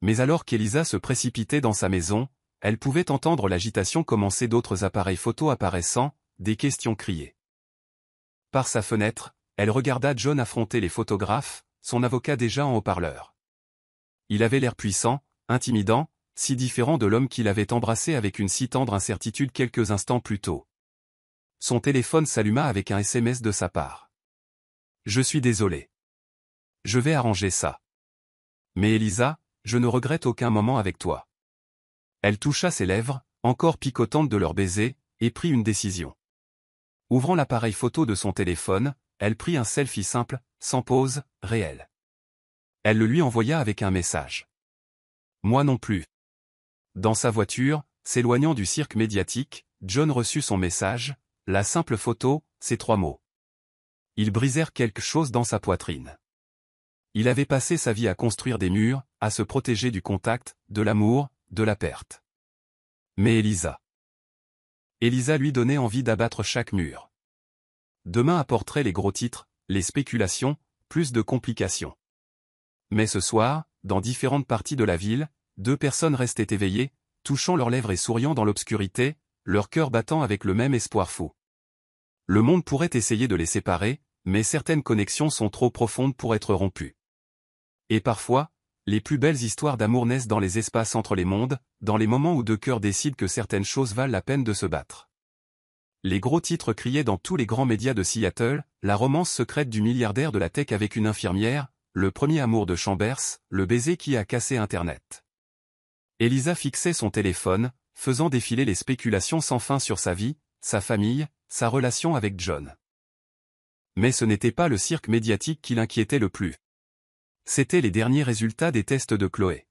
Mais alors qu'Elisa se précipitait dans sa maison, elle pouvait entendre l'agitation commencer, d'autres appareils photo apparaissant, des questions criées. Par sa fenêtre, elle regarda John affronter les photographes, son avocat déjà en haut-parleur. Il avait l'air puissant, intimidant, si différent de l'homme qu'il avait embrassé avec une si tendre incertitude quelques instants plus tôt. Son téléphone s'alluma avec un SMS de sa part. « Je suis désolé. Je vais arranger ça. Mais Elisa, je ne regrette aucun moment avec toi. » Elle toucha ses lèvres, encore picotantes de leur baiser, et prit une décision. Ouvrant l'appareil photo de son téléphone, elle prit un selfie simple, sans pause, réel. Elle le lui envoya avec un message. « Moi non plus. » Dans sa voiture, s'éloignant du cirque médiatique, John reçut son message, la simple photo, ces 3 mots. Ils brisèrent quelque chose dans sa poitrine. Il avait passé sa vie à construire des murs, à se protéger du contact, de l'amour, de la perte. Mais Elisa lui donnait envie d'abattre chaque mur. Demain apporterait les gros titres, les spéculations, plus de complications. Mais ce soir, dans différentes parties de la ville, 2 personnes restaient éveillées, touchant leurs lèvres et souriant dans l'obscurité, leur cœur battant avec le même espoir fou. Le monde pourrait essayer de les séparer, mais certaines connexions sont trop profondes pour être rompues. Et parfois, les plus belles histoires d'amour naissent dans les espaces entre les mondes, dans les moments où 2 cœurs décident que certaines choses valent la peine de se battre. Les gros titres criaient dans tous les grands médias de Seattle, la romance secrète du milliardaire de la tech avec une infirmière, le premier amour de Chambers, le baiser qui a cassé Internet. Elisa fixait son téléphone, faisant défiler les spéculations sans fin sur sa vie, sa famille, sa relation avec John. Mais ce n'était pas le cirque médiatique qui l'inquiétait le plus. C'étaient les derniers résultats des tests de Chloé.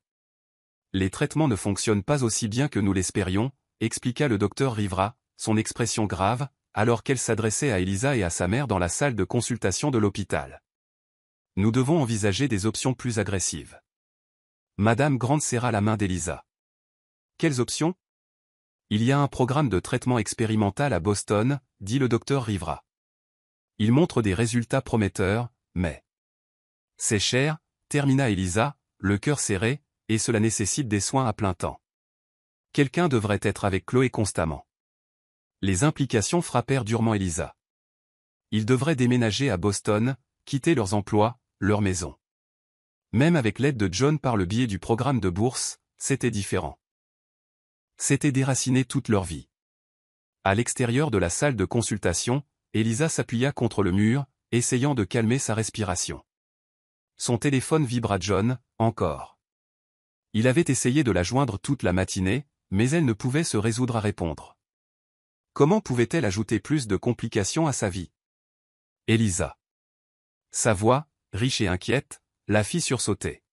Les traitements ne fonctionnent pas aussi bien que nous l'espérions, expliqua le docteur Rivera, son expression grave, alors qu'elle s'adressait à Elisa et à sa mère dans la salle de consultation de l'hôpital. Nous devons envisager des options plus agressives. Madame Grant serra la main d'Elisa. Quelles options? Il y a un programme de traitement expérimental à Boston, dit le docteur Rivera. Il montre des résultats prometteurs, mais c'est cher, termina Elisa, le cœur serré, et cela nécessite des soins à plein temps. Quelqu'un devrait être avec Chloé constamment. Les implications frappèrent durement Elisa. Ils devraient déménager à Boston, quitter leurs emplois, leur maison. Même avec l'aide de John par le biais du programme de bourse, c'était différent. C'était déraciner toute leur vie. À l'extérieur de la salle de consultation, Elisa s'appuya contre le mur, essayant de calmer sa respiration. Son téléphone vibra. John, encore. Il avait essayé de la joindre toute la matinée, mais elle ne pouvait se résoudre à répondre. Comment pouvait-elle ajouter plus de complications à sa vie? Elisa. Sa voix, riche et inquiète, la fit sursauter.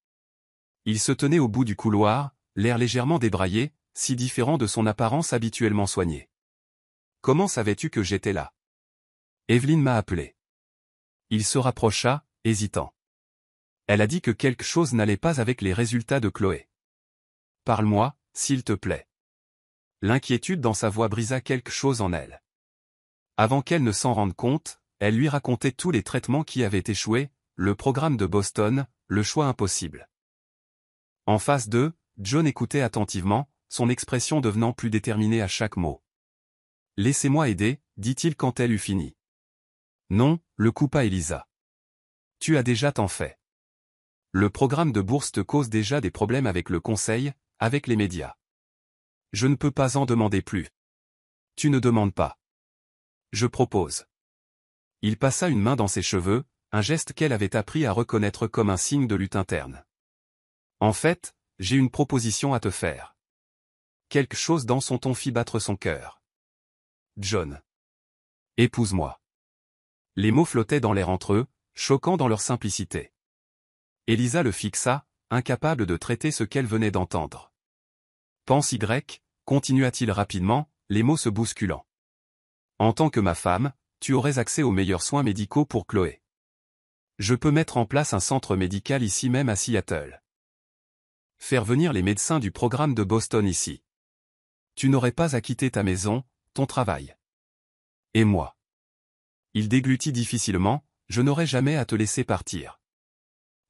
Il se tenait au bout du couloir, l'air légèrement débraillé, si différent de son apparence habituellement soignée. Comment savais-tu que j'étais là? Evelyne m'a appelé. Il se rapprocha, hésitant. Elle a dit que quelque chose n'allait pas avec les résultats de Chloé. Parle-moi, s'il te plaît. L'inquiétude dans sa voix brisa quelque chose en elle. Avant qu'elle ne s'en rende compte, elle lui racontait tous les traitements qui avaient échoué, le programme de Boston, le choix impossible. En face d'eux, John écoutait attentivement, son expression devenant plus déterminée à chaque mot. « Laissez-moi aider, dit-il quand elle eut fini. »« Non, le coupa Elisa. Tu as déjà tant fait. Le programme de bourse te cause déjà des problèmes avec le conseil, avec les médias. Je ne peux pas en demander plus. Tu ne demandes pas. Je propose. » Il passa une main dans ses cheveux, un geste qu'elle avait appris à reconnaître comme un signe de lutte interne. « En fait, j'ai une proposition à te faire. » Quelque chose dans son ton fit battre son cœur. « John. Épouse-moi. » Les mots flottaient dans l'air entre eux, choquants dans leur simplicité. Elisa le fixa, incapable de traiter ce qu'elle venait d'entendre. « Pense Y, continua-t-il rapidement, les mots se bousculant. En tant que ma femme, tu aurais accès aux meilleurs soins médicaux pour Chloé. Je peux mettre en place un centre médical ici même à Seattle. Faire venir les médecins du programme de Boston ici. Tu n'aurais pas à quitter ta maison, ton travail. Et moi. Il déglutit difficilement, je n'aurais jamais à te laisser partir.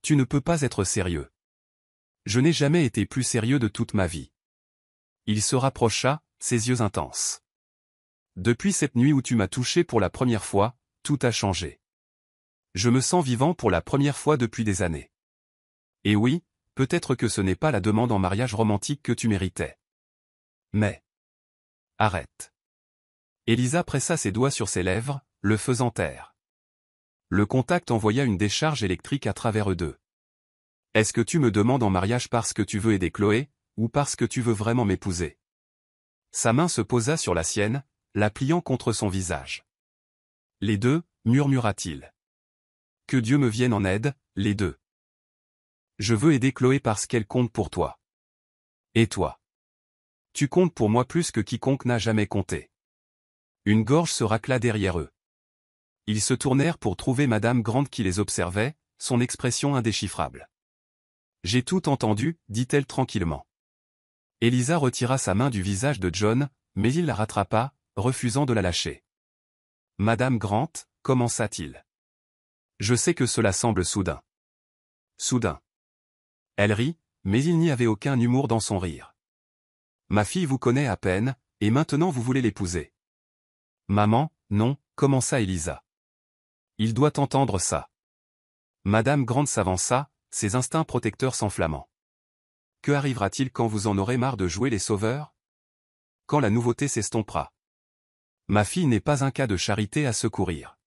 Tu ne peux pas être sérieux. Je n'ai jamais été plus sérieux de toute ma vie. Il se rapprocha, ses yeux intenses. Depuis cette nuit où tu m'as touché pour la première fois, tout a changé. Je me sens vivant pour la première fois depuis des années. Et oui, peut-être que ce n'est pas la demande en mariage romantique que tu méritais. Mais... Arrête. Elisa pressa ses doigts sur ses lèvres, le faisant taire. Le contact envoya une décharge électrique à travers eux deux. Est-ce que tu me demandes en mariage parce que tu veux aider Chloé, ou parce que tu veux vraiment m'épouser? Sa main se posa sur la sienne, la pliant contre son visage. Les deux, murmura-t-il. Que Dieu me vienne en aide, les deux. Je veux aider Chloé parce qu'elle compte pour toi. Et toi? Tu comptes pour moi plus que quiconque n'a jamais compté. Une gorge se racla derrière eux. Ils se tournèrent pour trouver Madame Grant qui les observait, son expression indéchiffrable. J'ai tout entendu, dit-elle tranquillement. Elisa retira sa main du visage de John, mais il la rattrapa, refusant de la lâcher. Madame Grant, commença-t-il. Je sais que cela semble soudain. Soudain. Elle rit, mais il n'y avait aucun humour dans son rire. Ma fille vous connaît à peine, et maintenant vous voulez l'épouser. Maman, non, commença Elisa. Il doit entendre ça. Madame Grant s'avança, ses instincts protecteurs s'enflammant. Que arrivera-t-il quand vous en aurez marre de jouer les sauveurs? Quand la nouveauté s'estompera. Ma fille n'est pas un cas de charité à secourir.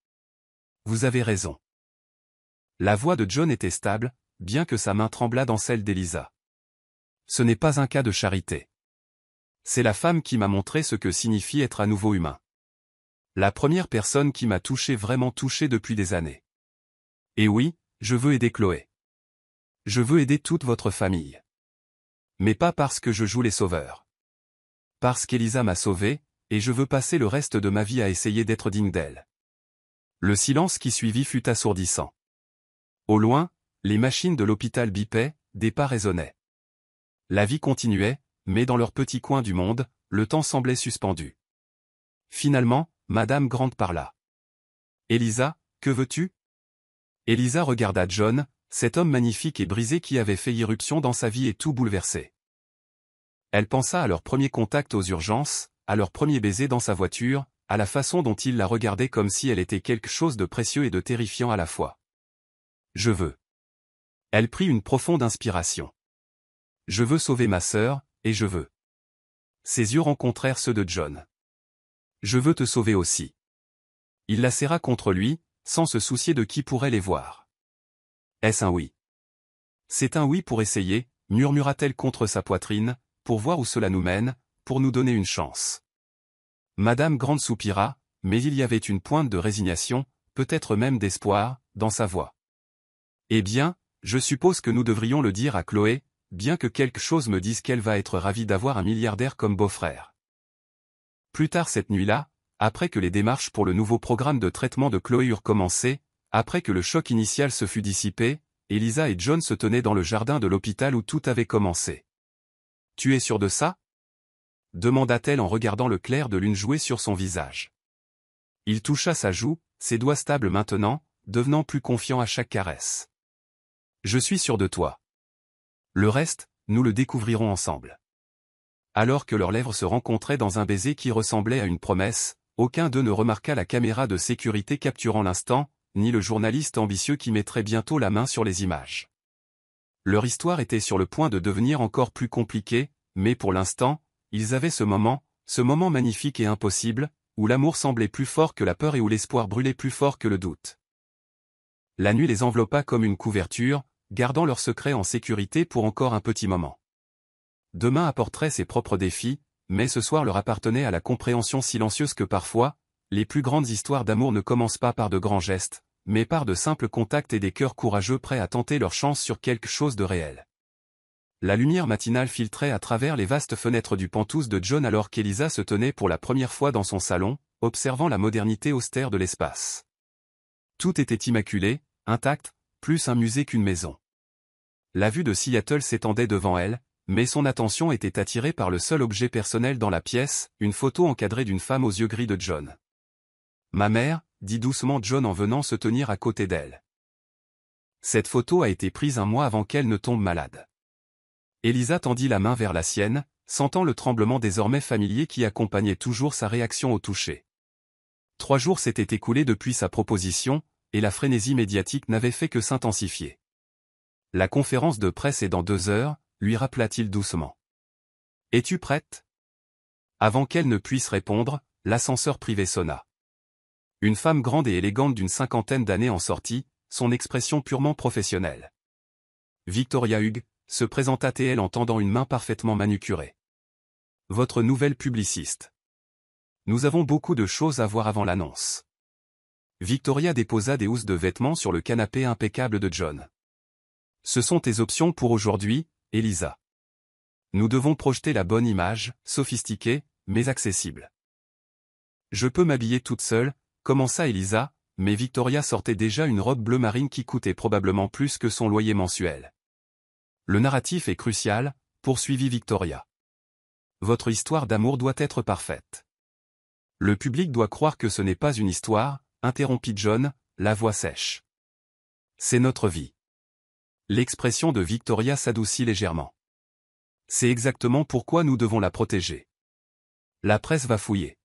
Vous avez raison. La voix de John était stable, bien que sa main tremblât dans celle d'Elisa. Ce n'est pas un cas de charité. C'est la femme qui m'a montré ce que signifie être à nouveau humain. La première personne qui m'a vraiment touché depuis des années. Et oui, je veux aider Chloé. Je veux aider toute votre famille. Mais pas parce que je joue les sauveurs. Parce qu'Elisa m'a sauvé, et je veux passer le reste de ma vie à essayer d'être digne d'elle. Le silence qui suivit fut assourdissant. Au loin, les machines de l'hôpital bipaient, des pas résonnaient. La vie continuait, mais dans leur petit coin du monde, le temps semblait suspendu. Finalement, Madame Grant parla. « Elisa, que veux-tu » Elisa regarda John, cet homme magnifique et brisé qui avait fait irruption dans sa vie et tout bouleversé. Elle pensa à leur premier contact aux urgences, à leur premier baiser dans sa voiture, à la façon dont il la regardait comme si elle était quelque chose de précieux et de terrifiant à la fois. « Je veux. » Elle prit une profonde inspiration. « Je veux sauver ma sœur, et je veux. » Ses yeux rencontrèrent ceux de John. « Je veux te sauver aussi. » Il la serra contre lui, sans se soucier de qui pourrait les voir. « Est-ce un oui ?»« C'est un oui pour essayer, » murmura-t-elle contre sa poitrine, « pour voir où cela nous mène, pour nous donner une chance. » Madame Grant soupira, mais il y avait une pointe de résignation, peut-être même d'espoir, dans sa voix. « Eh bien, je suppose que nous devrions le dire à Chloé, » bien que quelque chose me dise qu'elle va être ravie d'avoir un milliardaire comme beau-frère. Plus tard cette nuit-là, après que les démarches pour le nouveau programme de traitement de Chloé eurent commencé, après que le choc initial se fut dissipé, Elisa et John se tenaient dans le jardin de l'hôpital où tout avait commencé. « Tu es sûr de ça ?» demanda-t-elle en regardant le clair de lune jouer sur son visage. Il toucha sa joue, ses doigts stables maintenant, devenant plus confiants à chaque caresse. « Je suis sûr de toi. Le reste, nous le découvrirons ensemble. » Alors que leurs lèvres se rencontraient dans un baiser qui ressemblait à une promesse, aucun d'eux ne remarqua la caméra de sécurité capturant l'instant, ni le journaliste ambitieux qui mettrait bientôt la main sur les images. Leur histoire était sur le point de devenir encore plus compliquée, mais pour l'instant, ils avaient ce moment magnifique et impossible, où l'amour semblait plus fort que la peur et où l'espoir brûlait plus fort que le doute. La nuit les enveloppa comme une couverture, gardant leur secret en sécurité pour encore un petit moment. Demain apporterait ses propres défis, mais ce soir leur appartenait à la compréhension silencieuse que parfois, les plus grandes histoires d'amour ne commencent pas par de grands gestes, mais par de simples contacts et des cœurs courageux prêts à tenter leur chance sur quelque chose de réel. La lumière matinale filtrait à travers les vastes fenêtres du penthouse de John alors qu'Elisa se tenait pour la première fois dans son salon, observant la modernité austère de l'espace. Tout était immaculé, intact, plus un musée qu'une maison. La vue de Seattle s'étendait devant elle, mais son attention était attirée par le seul objet personnel dans la pièce, une photo encadrée d'une femme aux yeux gris de John. « Ma mère », dit doucement John en venant se tenir à côté d'elle. Cette photo a été prise un mois avant qu'elle ne tombe malade. Elisa tendit la main vers la sienne, sentant le tremblement désormais familier qui accompagnait toujours sa réaction au toucher. 3 jours s'étaient écoulés depuis sa proposition, et la frénésie médiatique n'avait fait que s'intensifier. La conférence de presse est dans 2 heures, lui rappela-t-il doucement. « Es-tu prête ?» Avant qu'elle ne puisse répondre, l'ascenseur privé sonna. Une femme grande et élégante d'une 50aine d'années en sortit, son expression purement professionnelle. Victoria Hughes se présenta-t-elle en tendant une main parfaitement manucurée. « Votre nouvelle publiciste. Nous avons beaucoup de choses à voir avant l'annonce. » Victoria déposa des housses de vêtements sur le canapé impeccable de John. « Ce sont tes options pour aujourd'hui, Elisa. Nous devons projeter la bonne image, sophistiquée, mais accessible. »« Je peux m'habiller toute seule, » commença Elisa, mais Victoria sortait déjà une robe bleu marine qui coûtait probablement plus que son loyer mensuel. « Le narratif est crucial, » poursuivit Victoria. « Votre histoire d'amour doit être parfaite. »« Le public doit croire que ce n'est pas une histoire, » interrompit John, la voix sèche. « C'est notre vie. » L'expression de Victoria s'adoucit légèrement. « C'est exactement pourquoi nous devons la protéger. La presse va fouiller.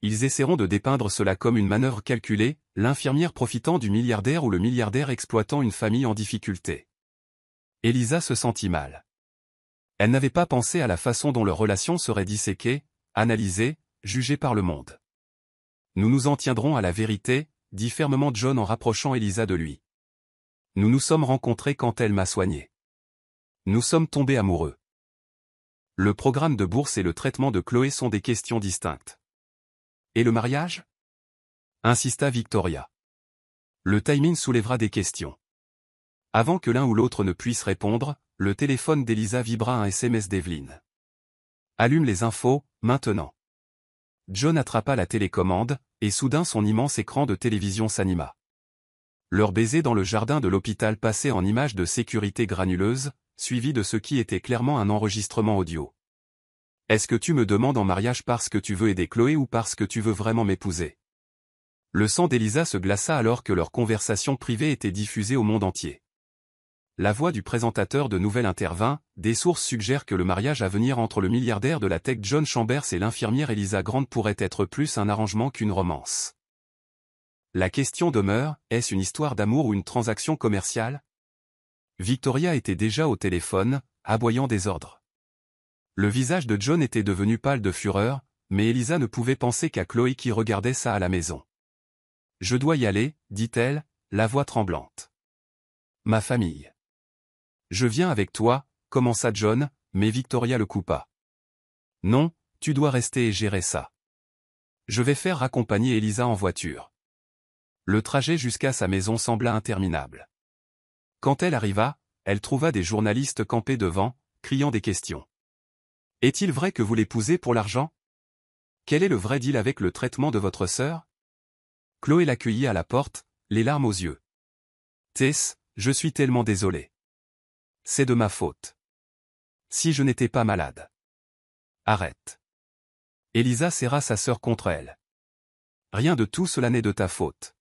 Ils essaieront de dépeindre cela comme une manœuvre calculée, l'infirmière profitant du milliardaire ou le milliardaire exploitant une famille en difficulté. » Elisa se sentit mal. Elle n'avait pas pensé à la façon dont leur relation serait disséquée, analysée, jugée par le monde. « Nous nous en tiendrons à la vérité, » dit fermement John en rapprochant Elisa de lui. « Nous nous sommes rencontrés quand elle m'a soigné. Nous sommes tombés amoureux. Le programme de bourse et le traitement de Chloé sont des questions distinctes. » « Et le mariage ?» insista Victoria. « Le timing soulèvera des questions. » Avant que l'un ou l'autre ne puisse répondre, le téléphone d'Elisa vibra un SMS d'Evelyne. « Allume les infos, maintenant. » John attrapa la télécommande, et soudain son immense écran de télévision s'anima. Leur baiser dans le jardin de l'hôpital passait en images de sécurité granuleuses, suivi de ce qui était clairement un enregistrement audio. « Est-ce que tu me demandes en mariage parce que tu veux aider Chloé ou parce que tu veux vraiment m'épouser ?» Le sang d'Elisa se glaça alors que leur conversation privée était diffusée au monde entier. La voix du présentateur de nouvelles intervint, des sources suggèrent que le mariage à venir entre le milliardaire de la tech John Chambers et l'infirmière Elisa Grant pourrait être plus un arrangement qu'une romance. La question demeure, est-ce une histoire d'amour ou une transaction commerciale? Victoria était déjà au téléphone, aboyant des ordres. Le visage de John était devenu pâle de fureur, mais Elisa ne pouvait penser qu'à Chloé qui regardait ça à la maison. « Je dois y aller, » dit-elle, la voix tremblante. « Ma famille. »« Je viens avec toi, » commença John, mais Victoria le coupa. « Non, tu dois rester et gérer ça. Je vais faire raccompagner Elisa en voiture. » Le trajet jusqu'à sa maison sembla interminable. Quand elle arriva, elle trouva des journalistes campés devant, criant des questions. Est-il vrai que vous l'épousez pour l'argent? Quel est le vrai deal avec le traitement de votre sœur? Chloé l'accueillit à la porte, les larmes aux yeux. Tess, je suis tellement désolé. C'est de ma faute. Si je n'étais pas malade. Arrête. Elisa serra sa sœur contre elle. Rien de tout cela n'est de ta faute.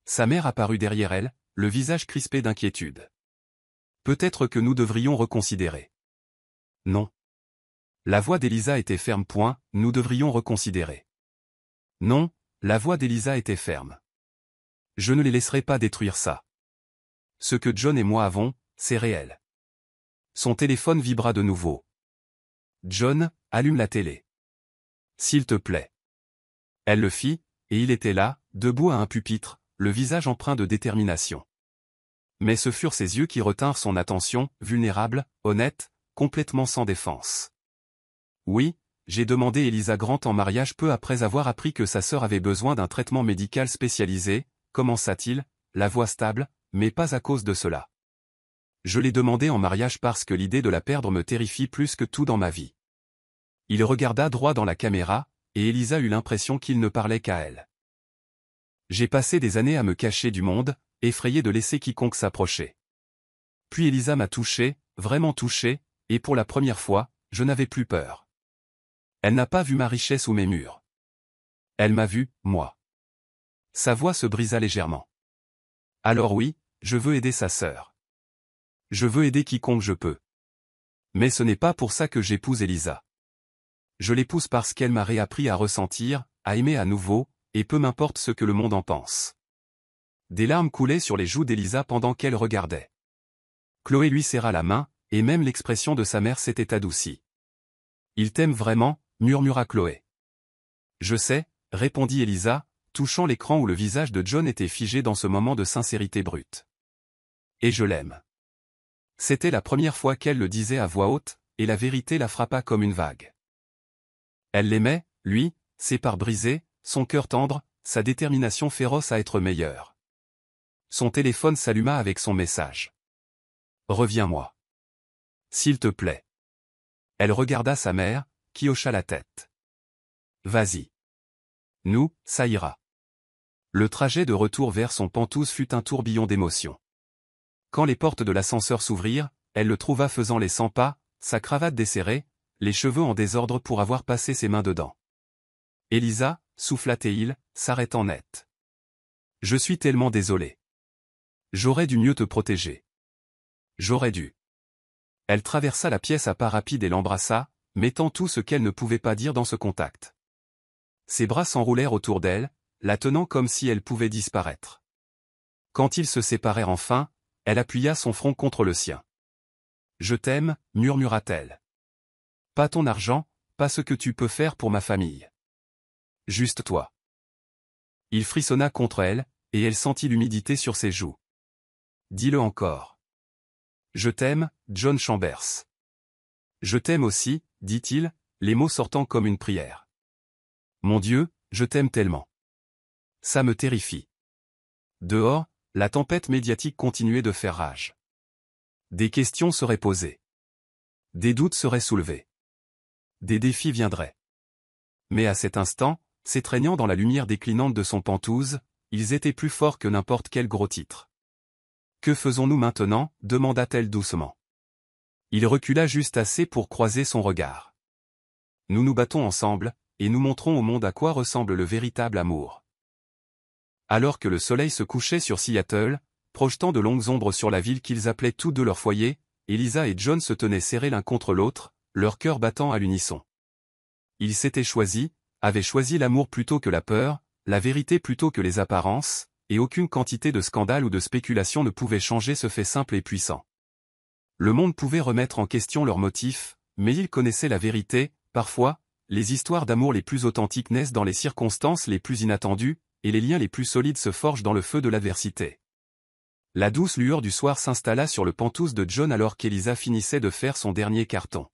Sa mère apparut derrière elle, le visage crispé d'inquiétude. Peut-être que nous devrions reconsidérer. Non. La voix d'Elisa était ferme. Nous devrions reconsidérer. Non, la voix d'Elisa était ferme. Je ne les laisserai pas détruire ça. Ce que John et moi avons, c'est réel. Son téléphone vibra de nouveau. John, allume la télé. S'il te plaît. Elle le fit, et il était là, debout à un pupitre, le visage empreint de détermination. Mais ce furent ses yeux qui retinrent son attention, vulnérable, honnête, complètement sans défense. Oui, j'ai demandé Elisa Grant en mariage peu après avoir appris que sa sœur avait besoin d'un traitement médical spécialisé, commença-t-il, la voix stable, mais pas à cause de cela. Je l'ai demandé en mariage parce que l'idée de la perdre me terrifie plus que tout dans ma vie. Il regarda droit dans la caméra, et Elisa eut l'impression qu'il ne parlait qu'à elle. J'ai passé des années à me cacher du monde, effrayé de laisser quiconque s'approcher. Puis Elisa m'a touché, vraiment touché, et pour la première fois, je n'avais plus peur. Elle n'a pas vu ma richesse ou mes murs. Elle m'a vu, moi. Sa voix se brisa légèrement. Alors oui, je veux aider sa sœur. Je veux aider quiconque je peux. Mais ce n'est pas pour ça que j'épouse Elisa. Je l'épouse parce qu'elle m'a réappris à ressentir, à aimer à nouveau, et peu m'importe ce que le monde en pense. Des larmes coulaient sur les joues d'Elisa pendant qu'elle regardait. Chloé lui serra la main, et même l'expression de sa mère s'était adoucie. Il t'aime vraiment, murmura Chloé. Je sais, répondit Elisa, touchant l'écran où le visage de John était figé dans ce moment de sincérité brute. Et je l'aime. C'était la première fois qu'elle le disait à voix haute, et la vérité la frappa comme une vague. Elle l'aimait, lui, ses parts brisées, son cœur tendre, sa détermination féroce à être meilleure. Son téléphone s'alluma avec son message. Reviens-moi. S'il te plaît. Elle regarda sa mère, qui hocha la tête. Vas-y. Nous, ça ira. Le trajet de retour vers son Penthouse fut un tourbillon d'émotions. Quand les portes de l'ascenseur s'ouvrirent, elle le trouva faisant les 100 pas, sa cravate desserrée, les cheveux en désordre pour avoir passé ses mains dedans. Elisa, souffla-t-il, s'arrêtant net. Je suis tellement désolé. J'aurais dû mieux te protéger. J'aurais dû. Elle traversa la pièce à pas rapides et l'embrassa, mettant tout ce qu'elle ne pouvait pas dire dans ce contact. Ses bras s'enroulèrent autour d'elle, la tenant comme si elle pouvait disparaître. Quand ils se séparèrent enfin, elle appuya son front contre le sien. Je t'aime, murmura-t-elle. Pas ton argent, pas ce que tu peux faire pour ma famille. Juste toi. Il frissonna contre elle, et elle sentit l'humidité sur ses joues. Dis-le encore. Je t'aime, John Chambers. Je t'aime aussi, dit-il, les mots sortant comme une prière. Mon Dieu, je t'aime tellement. Ça me terrifie. Dehors, la tempête médiatique continuait de faire rage. Des questions seraient posées. Des doutes seraient soulevés. Des défis viendraient. Mais à cet instant, s'étreignant dans la lumière déclinante de son Penthouse, ils étaient plus forts que n'importe quel gros titre. Que faisons-nous maintenant, demanda-t-elle doucement. Il recula juste assez pour croiser son regard. Nous nous battons ensemble, et nous montrons au monde à quoi ressemble le véritable amour. Alors que le soleil se couchait sur Seattle, projetant de longues ombres sur la ville qu'ils appelaient tous deux leur foyer, Elisa et John se tenaient serrés l'un contre l'autre, leur cœur battant à l'unisson. Ils s'étaient choisis, avaient choisi l'amour plutôt que la peur, la vérité plutôt que les apparences, et aucune quantité de scandale ou de spéculation ne pouvait changer ce fait simple et puissant. Le monde pouvait remettre en question leurs motifs, mais ils connaissaient la vérité. Parfois, les histoires d'amour les plus authentiques naissent dans les circonstances les plus inattendues, et les liens les plus solides se forgent dans le feu de l'adversité. La douce lueur du soir s'installa sur le Penthouse de John alors qu'Elisa finissait de faire son dernier carton.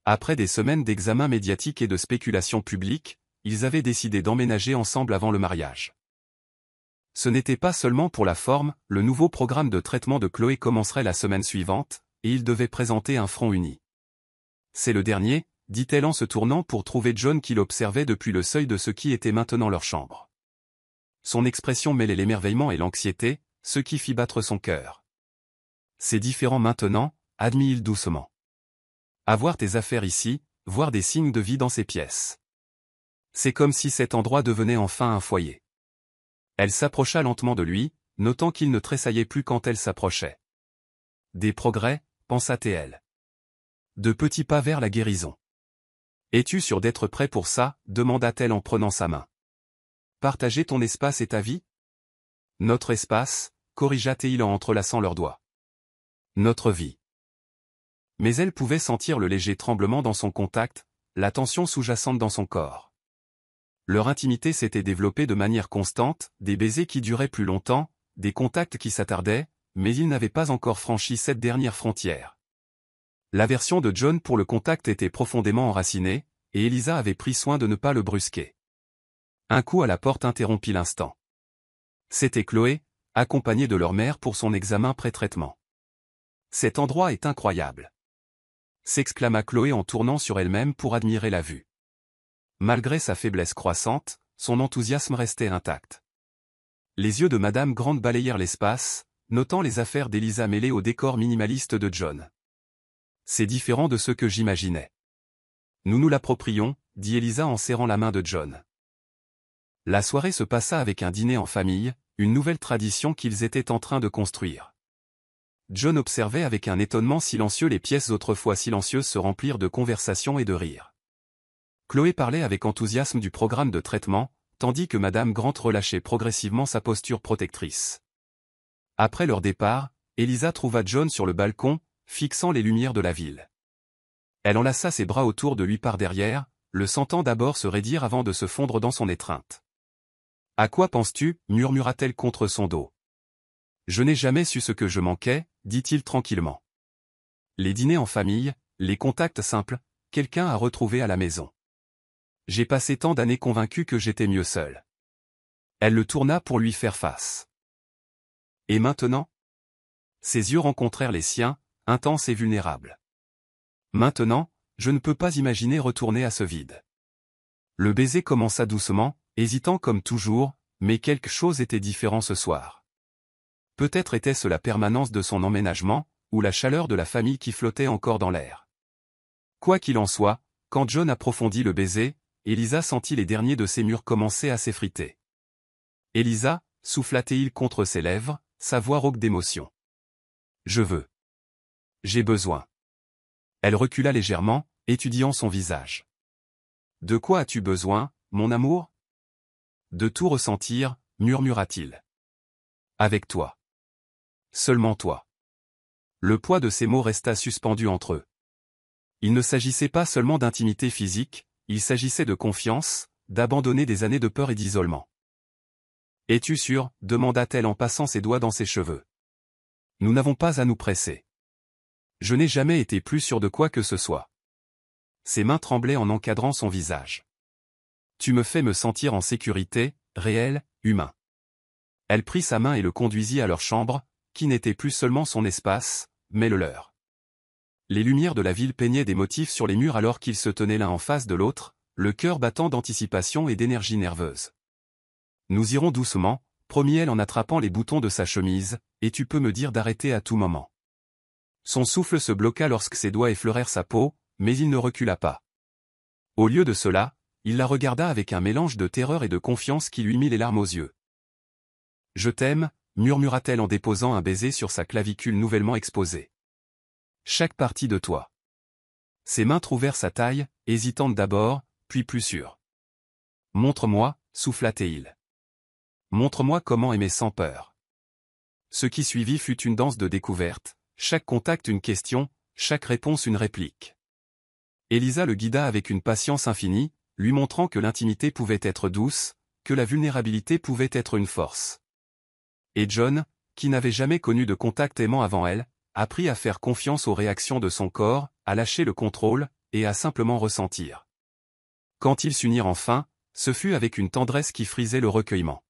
Après des semaines d'examens médiatiques et de spéculations publiques, ils avaient décidé d'emménager ensemble avant le mariage. ce n'était pas seulement pour la forme, le nouveau programme de traitement de Chloé commencerait la semaine suivante, et il devait présenter un front uni. C'est le dernier, dit-elle en se tournant pour trouver John qui l'observait depuis le seuil de ce qui était maintenant leur chambre. Son expression mêlait l'émerveillement et l'anxiété, ce qui fit battre son cœur. C'est différent maintenant, admit-il doucement. Avoir tes affaires ici, voir des signes de vie dans ces pièces. C'est comme si cet endroit devenait enfin un foyer. Elle s'approcha lentement de lui, notant qu'il ne tressaillait plus quand elle s'approchait. Des progrès, pensa-t-elle. De petits pas vers la guérison. Es-tu sûr d'être prêt pour ça, demanda-t-elle en prenant sa main. Partager ton espace et ta vie? Notre espace, corrigea-t-il en entrelaçant leurs doigts. Notre vie. Mais elle pouvait sentir le léger tremblement dans son contact, la tension sous-jacente dans son corps. Leur intimité s'était développée de manière constante, des baisers qui duraient plus longtemps, des contacts qui s'attardaient, mais ils n'avaient pas encore franchi cette dernière frontière. L'aversion de John pour le contact était profondément enracinée, et Elisa avait pris soin de ne pas le brusquer. Un coup à la porte interrompit l'instant. C'était Chloé, accompagnée de leur mère pour son examen pré-traitement. Cet endroit est incroyable, s'exclama Chloé en tournant sur elle-même pour admirer la vue. Malgré sa faiblesse croissante, son enthousiasme restait intact. Les yeux de Madame Grant balayèrent l'espace, notant les affaires d'Elisa mêlées au décor minimaliste de John. C'est différent de ce que j'imaginais. Nous nous l'approprions, dit Elisa en serrant la main de John. La soirée se passa avec un dîner en famille, une nouvelle tradition qu'ils étaient en train de construire. John observait avec un étonnement silencieux les pièces autrefois silencieuses se remplir de conversations et de rires. Chloé parlait avec enthousiasme du programme de traitement, tandis que Madame Grant relâchait progressivement sa posture protectrice. Après leur départ, Elisa trouva John sur le balcon, fixant les lumières de la ville. Elle enlaça ses bras autour de lui par derrière, le sentant d'abord se raidir avant de se fondre dans son étreinte. « À quoi penses-tu » murmura-t-elle contre son dos. « Je n'ai jamais su ce que je manquais » dit-il tranquillement. Les dîners en famille, les contacts simples, quelqu'un à retrouver à la maison. J'ai passé tant d'années convaincu que j'étais mieux seul. Elle le tourna pour lui faire face. Et maintenant? Ses yeux rencontrèrent les siens, intenses et vulnérables. Maintenant, je ne peux pas imaginer retourner à ce vide. Le baiser commença doucement, hésitant comme toujours, mais quelque chose était différent ce soir. Peut-être était-ce la permanence de son emménagement, ou la chaleur de la famille qui flottait encore dans l'air. Quoi qu'il en soit, quand John approfondit le baiser, Elisa sentit les derniers de ses murs commencer à s'effriter. « Elisa » souffla-t-il contre ses lèvres, sa voix rauque d'émotion. « Je veux. J'ai besoin. » Elle recula légèrement, étudiant son visage. « De quoi as-tu besoin, mon amour ?»« De tout ressentir, » murmura-t-il. « Avec toi. Seulement toi. » Le poids de ces mots resta suspendu entre eux. Il ne s'agissait pas seulement d'intimité physique, il s'agissait de confiance, d'abandonner des années de peur et d'isolement. « Es-tu sûr » demanda-t-elle en passant ses doigts dans ses cheveux. « Nous n'avons pas à nous presser. Je n'ai jamais été plus sûr de quoi que ce soit. » Ses mains tremblaient en encadrant son visage. « Tu me fais me sentir en sécurité, réel, humain. » Elle prit sa main et le conduisit à leur chambre, qui n'était plus seulement son espace, mais le leur. Les lumières de la ville peignaient des motifs sur les murs alors qu'ils se tenaient l'un en face de l'autre, le cœur battant d'anticipation et d'énergie nerveuse. « Nous irons doucement » promit-elle en attrapant les boutons de sa chemise, « et tu peux me dire d'arrêter à tout moment. » Son souffle se bloqua lorsque ses doigts effleurèrent sa peau, mais il ne recula pas. Au lieu de cela, il la regarda avec un mélange de terreur et de confiance qui lui mit les larmes aux yeux. « Je t'aime » murmura-t-elle en déposant un baiser sur sa clavicule nouvellement exposée. « Chaque partie de toi. » Ses mains trouvèrent sa taille, hésitantes d'abord, puis plus sûres. « Montre-moi » souffla-t-il. « Montre-moi comment aimer sans peur. » Ce qui suivit fut une danse de découverte, chaque contact une question, chaque réponse une réplique. Elisa le guida avec une patience infinie, lui montrant que l'intimité pouvait être douce, que la vulnérabilité pouvait être une force. Et John, qui n'avait jamais connu de contact aimant avant elle, apprit à faire confiance aux réactions de son corps, à lâcher le contrôle, et à simplement ressentir. Quand ils s'unirent enfin, ce fut avec une tendresse qui frisait le recueillement.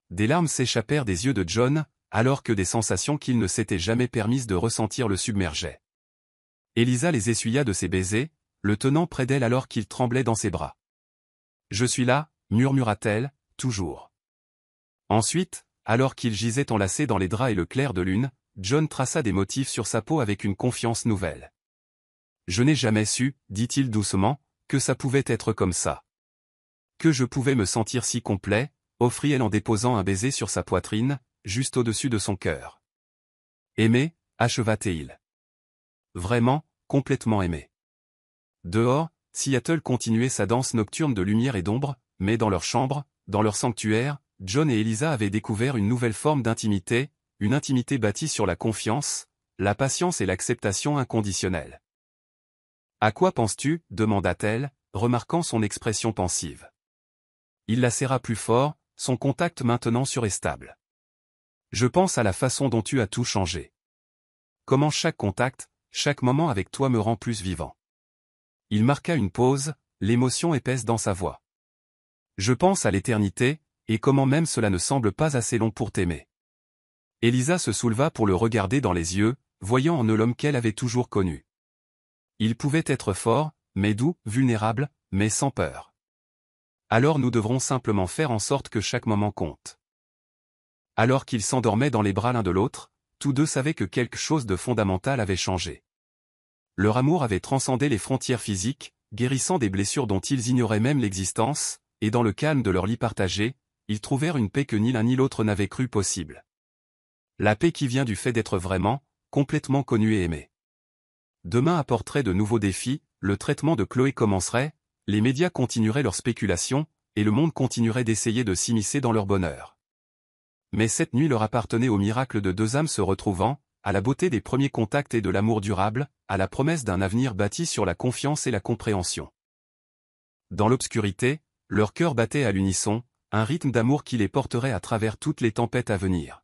Des larmes s'échappèrent des yeux de John, alors que des sensations qu'il ne s'était jamais permises de ressentir le submergeaient. Elisa les essuya de ses baisers, le tenant près d'elle alors qu'il tremblait dans ses bras. « Je suis là », murmura-t-elle, toujours. Ensuite, alors qu'il gisait enlacé dans les draps et le clair de lune, John traça des motifs sur sa peau avec une confiance nouvelle. « Je n'ai jamais su, dit-il doucement, que ça pouvait être comme ça. Que je pouvais me sentir si complet, offrit-elle en déposant un baiser sur sa poitrine, juste au-dessus de son cœur. Aimé, acheva-t-il. Vraiment, complètement aimé. Dehors, Seattle continuait sa danse nocturne de lumière et d'ombre, mais dans leur chambre, dans leur sanctuaire, John et Elisa avaient découvert une nouvelle forme d'intimité, une intimité bâtie sur la confiance, la patience et l'acceptation inconditionnelle. « À quoi penses-tu » demanda-t-elle, remarquant son expression pensive. Il la serra plus fort, son contact maintenant sûr et stable. « Je pense à la façon dont tu as tout changé. Comment chaque contact, chaque moment avec toi me rend plus vivant. » Il marqua une pause, l'émotion épaisse dans sa voix. « Je pense à l'éternité, et comment même cela ne semble pas assez long pour t'aimer. » Elisa se souleva pour le regarder dans les yeux, voyant en eux l'homme qu'elle avait toujours connu. Il pouvait être fort, mais doux, vulnérable, mais sans peur. Alors nous devrons simplement faire en sorte que chaque moment compte. Alors qu'ils s'endormaient dans les bras l'un de l'autre, tous deux savaient que quelque chose de fondamental avait changé. Leur amour avait transcendé les frontières physiques, guérissant des blessures dont ils ignoraient même l'existence, et dans le calme de leur lit partagé, ils trouvèrent une paix que ni l'un ni l'autre n'avait cru possible. La paix qui vient du fait d'être vraiment, complètement connu et aimé. Demain apporterait de nouveaux défis, le traitement de Chloé commencerait, les médias continueraient leurs spéculations, et le monde continuerait d'essayer de s'immiscer dans leur bonheur. Mais cette nuit leur appartenait au miracle de deux âmes se retrouvant, à la beauté des premiers contacts et de l'amour durable, à la promesse d'un avenir bâti sur la confiance et la compréhension. Dans l'obscurité, leurs cœurs battaient à l'unisson, un rythme d'amour qui les porterait à travers toutes les tempêtes à venir.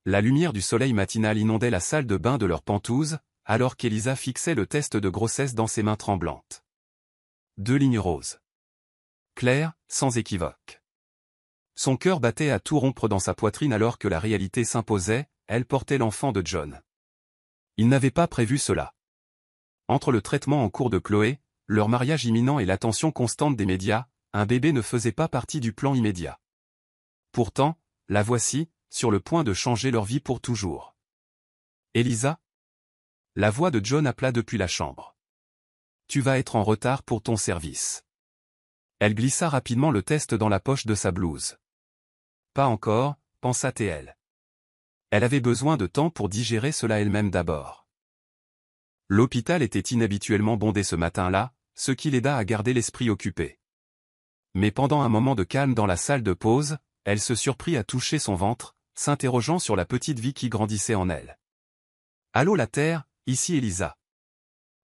La lumière du soleil matinal inondait la salle de bain de leur pentouse, alors qu'Elisa fixait le test de grossesse dans ses mains tremblantes. 2 lignes roses. Claires, sans équivoque. Son cœur battait à tout rompre dans sa poitrine alors que la réalité s'imposait, elle portait l'enfant de John. Il n'avait pas prévu cela. Entre le traitement en cours de Chloé, leur mariage imminent et l'attention constante des médias, un bébé ne faisait pas partie du plan immédiat. Pourtant, la voici, sur le point de changer leur vie pour toujours. Elisa ? La voix de John appela depuis la chambre. Tu vas être en retard pour ton service. Elle glissa rapidement le test dans la poche de sa blouse. Pas encore, pensa-t-elle. Elle avait besoin de temps pour digérer cela elle-même d'abord. L'hôpital était inhabituellement bondé ce matin-là, ce qui l'aida à garder l'esprit occupé. Mais pendant un moment de calme dans la salle de pause, elle se surprit à toucher son ventre, s'interrogeant sur la petite vie qui grandissait en elle. « Allô la Terre, ici Elisa. »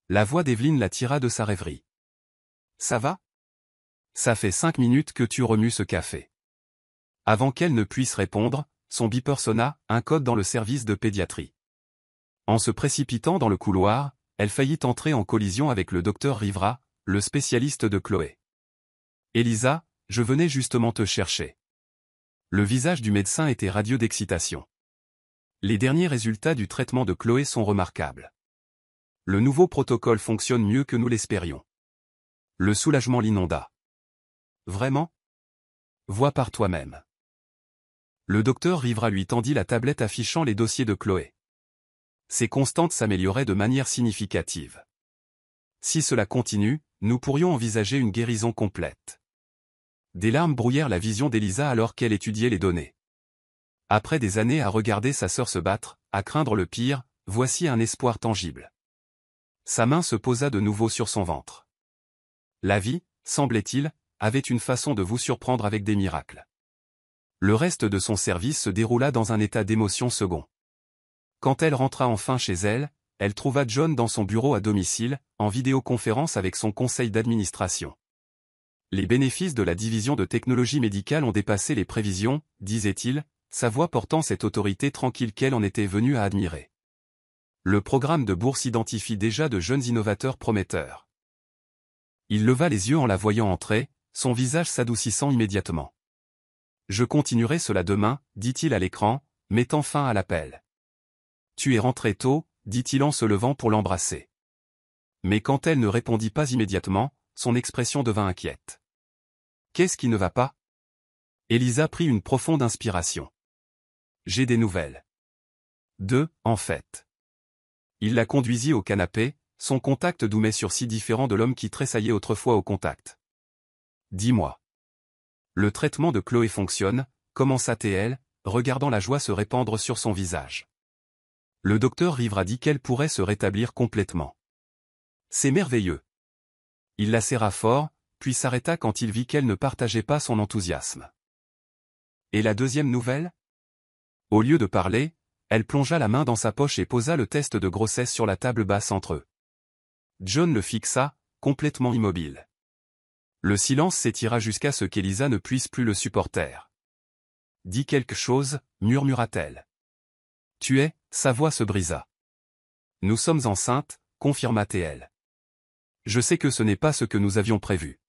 La voix d'Evelyne la tira de sa rêverie. « Ça va ? Ça fait 5 minutes que tu remues ce café. » Avant qu'elle ne puisse répondre, son beeper sonna, un code dans le service de pédiatrie. En se précipitant dans le couloir, elle faillit entrer en collision avec le docteur Rivera, le spécialiste de Chloé. « Elisa, je venais justement te chercher. » Le visage du médecin était radieux d'excitation. Les derniers résultats du traitement de Chloé sont remarquables. Le nouveau protocole fonctionne mieux que nous l'espérions. Le soulagement l'inonda. Vraiment ? Vois par toi-même. Le docteur Rivera lui tendit la tablette affichant les dossiers de Chloé. Ses constantes s'amélioraient de manière significative. Si cela continue, nous pourrions envisager une guérison complète. Des larmes brouillèrent la vision d'Elisa alors qu'elle étudiait les données. Après des années à regarder sa sœur se battre, à craindre le pire, voici un espoir tangible. Sa main se posa de nouveau sur son ventre. La vie, semblait-il, avait une façon de vous surprendre avec des miracles. Le reste de son service se déroula dans un état d'émotion second. Quand elle rentra enfin chez elle, elle trouva John dans son bureau à domicile, en vidéoconférence avec son conseil d'administration. Les bénéfices de la division de technologie médicale ont dépassé les prévisions, disait-il, sa voix portant cette autorité tranquille qu'elle en était venue à admirer. Le programme de bourse identifie déjà de jeunes innovateurs prometteurs. Il leva les yeux en la voyant entrer, son visage s'adoucissant immédiatement. Je continuerai cela demain, dit-il à l'écran, mettant fin à l'appel. Tu es rentré tôt, dit-il en se levant pour l'embrasser. Mais quand elle ne répondit pas immédiatement, son expression devint inquiète. Qu'est-ce qui ne va pas? Elisa prit une profonde inspiration. J'ai des nouvelles. En fait. Il la conduisit au canapé, son contact doux mais si différent de l'homme qui tressaillait autrefois au contact. Dis-moi. Le traitement de Chloé fonctionne, commença-t-elle, regardant la joie se répandre sur son visage. Le docteur Rivera dit qu'elle pourrait se rétablir complètement. C'est merveilleux. Il la serra fort, puis s'arrêta quand il vit qu'elle ne partageait pas son enthousiasme. Et la deuxième nouvelle? Au lieu de parler, elle plongea la main dans sa poche et posa le test de grossesse sur la table basse entre eux. John le fixa, complètement immobile. Le silence s'étira jusqu'à ce qu'Elisa ne puisse plus le supporter. Dis quelque chose, murmura-t-elle. Tu es, sa voix se brisa. Nous sommes enceintes, confirma-t-elle. Je sais que ce n'est pas ce que nous avions prévu.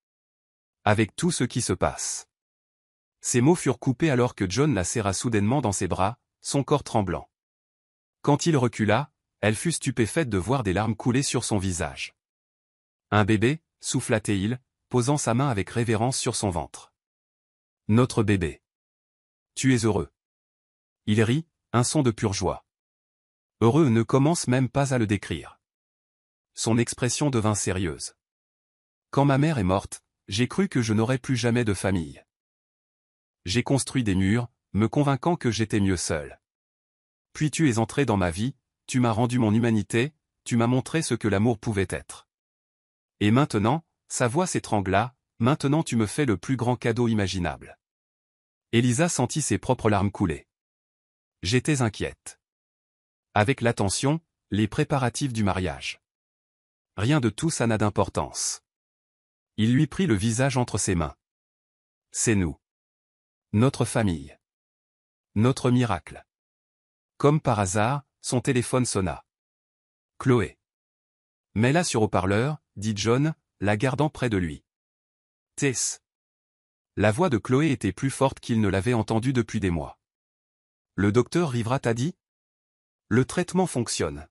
Avec tout ce qui se passe. Ses mots furent coupés alors que John la serra soudainement dans ses bras, son corps tremblant. Quand il recula, elle fut stupéfaite de voir des larmes couler sur son visage. Un bébé, souffla-t-il, posant sa main avec révérence sur son ventre. Notre bébé. Tu es heureux. Il rit, un son de pure joie. Heureux ne commence même pas à le décrire. Son expression devint sérieuse. Quand ma mère est morte, j'ai cru que je n'aurais plus jamais de famille. J'ai construit des murs, me convainquant que j'étais mieux seul. Puis tu es entré dans ma vie, tu m'as rendu mon humanité, tu m'as montré ce que l'amour pouvait être. Et maintenant, sa voix s'étrangla, maintenant tu me fais le plus grand cadeau imaginable. Elisa sentit ses propres larmes couler. J'étais inquiète. Avec l'attention, les préparatifs du mariage. Rien de tout ça n'a d'importance. Il lui prit le visage entre ses mains. C'est nous. Notre famille. Notre miracle. Comme par hasard, son téléphone sonna. Chloé. Mets-la sur haut-parleur, dit John, la gardant près de lui. Tess. La voix de Chloé était plus forte qu'il ne l'avait entendue depuis des mois. Le docteur Rivera t'a dit? Le traitement fonctionne.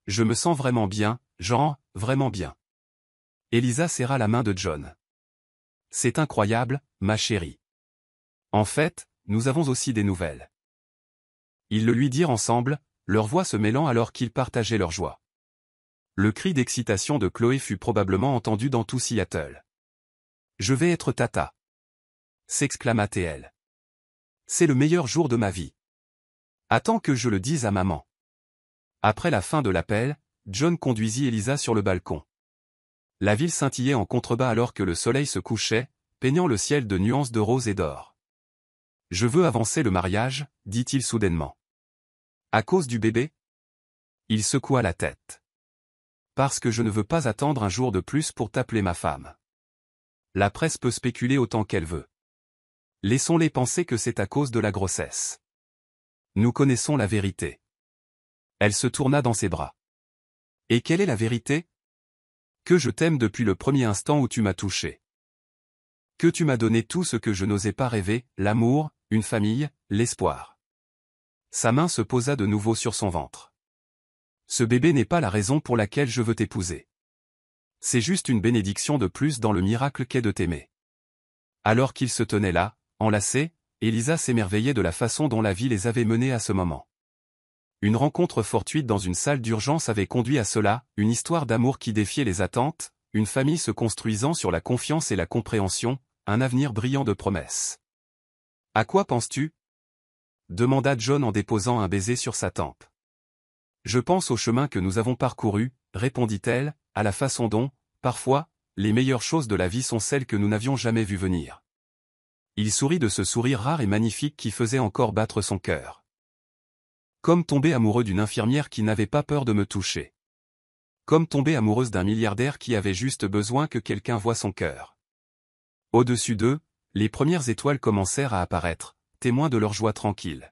Je me sens vraiment bien, vraiment bien. Elisa serra la main de John. C'est incroyable, ma chérie. En fait, nous avons aussi des nouvelles. Ils le lui dirent ensemble, leurs voix se mêlant alors qu'ils partageaient leur joie. Le cri d'excitation de Chloé fut probablement entendu dans tout Seattle. Je vais être tata. S'exclama-t-elle. C'est le meilleur jour de ma vie. Attends que je le dise à maman. Après la fin de l'appel, John conduisit Elisa sur le balcon. La ville scintillait en contrebas alors que le soleil se couchait, peignant le ciel de nuances de rose et d'or. Je veux avancer le mariage, dit-il soudainement. À cause du bébé? Il secoua la tête. Parce que je ne veux pas attendre un jour de plus pour t'appeler ma femme. La presse peut spéculer autant qu'elle veut. Laissons-les penser que c'est à cause de la grossesse. Nous connaissons la vérité. Elle se tourna dans ses bras. Et quelle est la vérité? Que je t'aime depuis le premier instant où tu m'as touché. Que tu m'as donné tout ce que je n'osais pas rêver, l'amour, une famille, l'espoir. Sa main se posa de nouveau sur son ventre. Ce bébé n'est pas la raison pour laquelle je veux t'épouser. C'est juste une bénédiction de plus dans le miracle qu'est de t'aimer. Alors qu'ils se tenaient là, enlacés, Elisa s'émerveillait de la façon dont la vie les avait menés à ce moment. Une rencontre fortuite dans une salle d'urgence avait conduit à cela, une histoire d'amour qui défiait les attentes, une famille se construisant sur la confiance et la compréhension, un avenir brillant de promesses. À quoi penses-tu? Demanda John en déposant un baiser sur sa tempe. Je pense au chemin que nous avons parcouru, répondit-elle, à la façon dont, parfois, les meilleures choses de la vie sont celles que nous n'avions jamais vues venir. Il sourit de ce sourire rare et magnifique qui faisait encore battre son cœur. Comme tomber amoureux d'une infirmière qui n'avait pas peur de me toucher. Comme tomber amoureuse d'un milliardaire qui avait juste besoin que quelqu'un voie son cœur. Au-dessus d'eux, les premières étoiles commencèrent à apparaître, témoins de leur joie tranquille.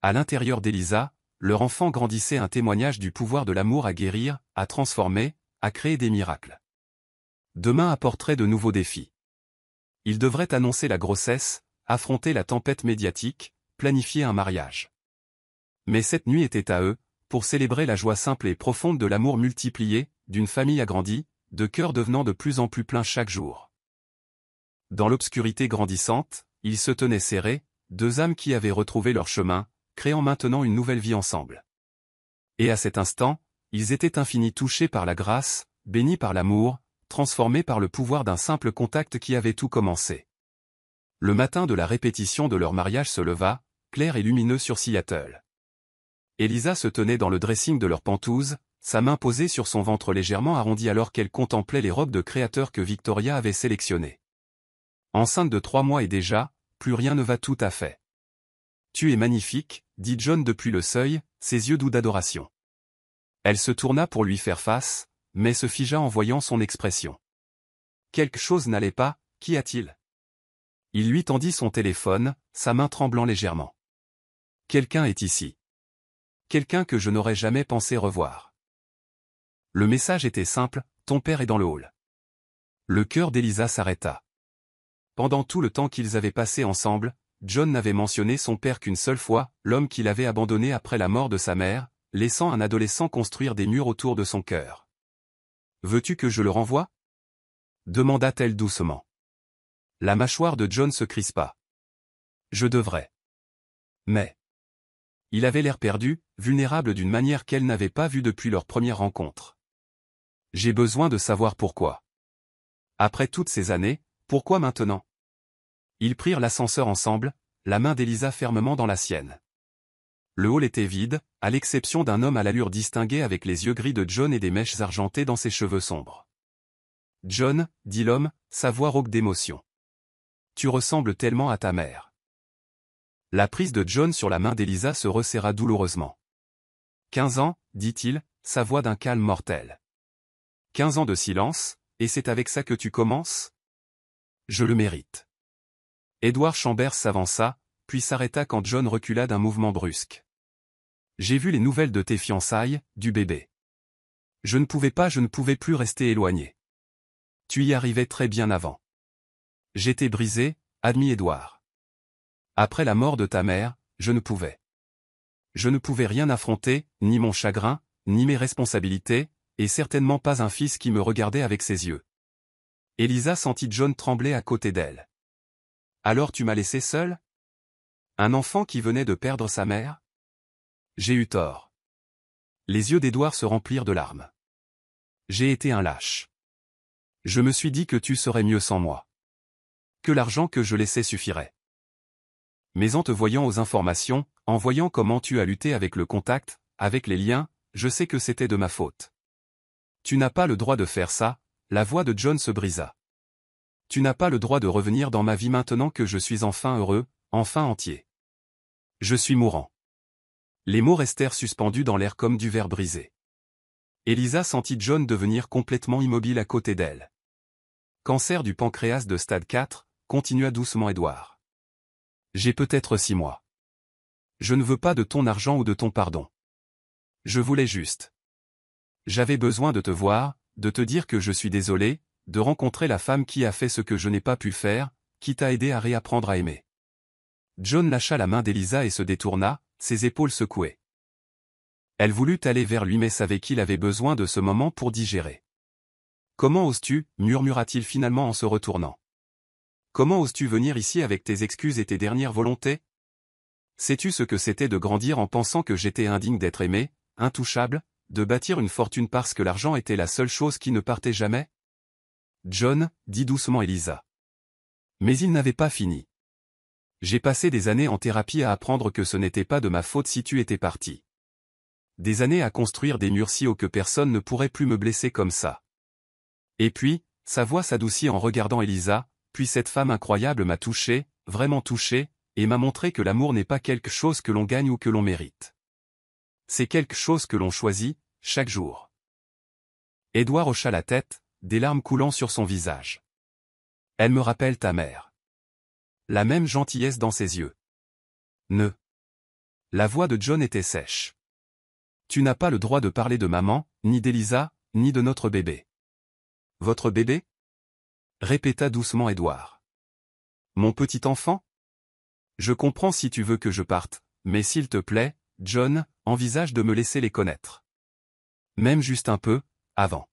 À l'intérieur d'Elisa, leur enfant grandissait un témoignage du pouvoir de l'amour à guérir, à transformer, à créer des miracles. Demain apporterait de nouveaux défis. Il devrait annoncer la grossesse, affronter la tempête médiatique, planifier un mariage. Mais cette nuit était à eux, pour célébrer la joie simple et profonde de l'amour multiplié, d'une famille agrandie, de cœurs devenant de plus en plus pleins chaque jour. Dans l'obscurité grandissante, ils se tenaient serrés, deux âmes qui avaient retrouvé leur chemin, créant maintenant une nouvelle vie ensemble. Et à cet instant, ils étaient infinis touchés par la grâce, bénis par l'amour, transformés par le pouvoir d'un simple contact qui avait tout commencé. Le matin de la répétition de leur mariage se leva, clair et lumineux sur Seattle. Elisa se tenait dans le dressing de leur pentouse, sa main posée sur son ventre légèrement arrondi alors qu'elle contemplait les robes de créateur que Victoria avait sélectionnées. Enceinte de 3 mois et déjà, plus rien ne va tout à fait. Tu es magnifique, dit John depuis le seuil, ses yeux doux d'adoration. Elle se tourna pour lui faire face, mais se figea en voyant son expression. Quelque chose n'allait pas, qu'y a-t-il? Il lui tendit son téléphone, sa main tremblant légèrement. Quelqu'un est ici. Quelqu'un que je n'aurais jamais pensé revoir. Le message était simple, ton père est dans le hall. Le cœur d'Elisa s'arrêta. Pendant tout le temps qu'ils avaient passé ensemble, John n'avait mentionné son père qu'une seule fois, l'homme qu'il avait abandonné après la mort de sa mère, laissant un adolescent construire des murs autour de son cœur. Veux-tu que je le renvoie? Demanda-t-elle doucement. La mâchoire de John se crispa. Je devrais. Mais... Il avait l'air perdu, vulnérable d'une manière qu'elle n'avait pas vue depuis leur première rencontre. J'ai besoin de savoir pourquoi. Après toutes ces années, pourquoi maintenant? Ils prirent l'ascenseur ensemble, la main d'Elisa fermement dans la sienne. Le hall était vide, à l'exception d'un homme à l'allure distinguée avec les yeux gris de John et des mèches argentées dans ses cheveux sombres. John, dit l'homme, sa voix rauque d'émotion. Tu ressembles tellement à ta mère. La prise de John sur la main d'Elisa se resserra douloureusement. 15 ans, dit-il, sa voix d'un calme mortel. 15 ans de silence, et c'est avec ça que tu commences? Je le mérite. Edward Chambers s'avança, puis s'arrêta quand John recula d'un mouvement brusque. J'ai vu les nouvelles de tes fiançailles, du bébé. Je ne pouvais plus rester éloigné. Tu y arrivais très bien avant. J'étais brisé, admit Edward. Après la mort de ta mère, je ne pouvais. Je ne pouvais rien affronter, ni mon chagrin, ni mes responsabilités, et certainement pas un fils qui me regardait avec ses yeux. Elisa sentit John trembler à côté d'elle. Alors tu m'as laissé seul? Un enfant qui venait de perdre sa mère? J'ai eu tort. Les yeux d'Edward se remplirent de larmes. J'ai été un lâche. Je me suis dit que tu serais mieux sans moi. Que l'argent que je laissais suffirait. Mais en te voyant aux informations, en voyant comment tu as lutté avec le contact, avec les liens, je sais que c'était de ma faute. Tu n'as pas le droit de faire ça, la voix de John se brisa. Tu n'as pas le droit de revenir dans ma vie maintenant que je suis enfin heureux, enfin entier. Je suis mourant. Les mots restèrent suspendus dans l'air comme du verre brisé. Elisa sentit John devenir complètement immobile à côté d'elle. Cancer du pancréas de stade 4, continua doucement Edward. J'ai peut-être 6 mois. Je ne veux pas de ton argent ou de ton pardon. Je voulais juste. J'avais besoin de te voir, de te dire que je suis désolé, de rencontrer la femme qui a fait ce que je n'ai pas pu faire, qui t'a aidé à réapprendre à aimer. John lâcha la main d'Elisa et se détourna, ses épaules secouées. Elle voulut aller vers lui mais savait qu'il avait besoin de ce moment pour digérer. Comment oses-tu, murmura-t-il finalement en se retournant. Comment oses-tu venir ici avec tes excuses et tes dernières volontés? Sais-tu ce que c'était de grandir en pensant que j'étais indigne d'être aimé, intouchable, de bâtir une fortune parce que l'argent était la seule chose qui ne partait jamais? John, dit doucement Elisa. Mais il n'avait pas fini. J'ai passé des années en thérapie à apprendre que ce n'était pas de ma faute si tu étais parti. Des années à construire des murs si hauts que personne ne pourrait plus me blesser comme ça. Et puis, sa voix s'adoucit en regardant Elisa, puis cette femme incroyable m'a touché, vraiment touché, et m'a montré que l'amour n'est pas quelque chose que l'on gagne ou que l'on mérite. C'est quelque chose que l'on choisit, chaque jour. Edward hocha la tête, des larmes coulant sur son visage. Elle me rappelle ta mère. La même gentillesse dans ses yeux. Ne. La voix de John était sèche. Tu n'as pas le droit de parler de maman, ni d'Elisa, ni de notre bébé. Votre bébé? Répéta doucement Edward. Mon petit enfant? Je comprends si tu veux que je parte, mais s'il te plaît, John, envisage de me laisser les connaître. Même juste un peu, avant.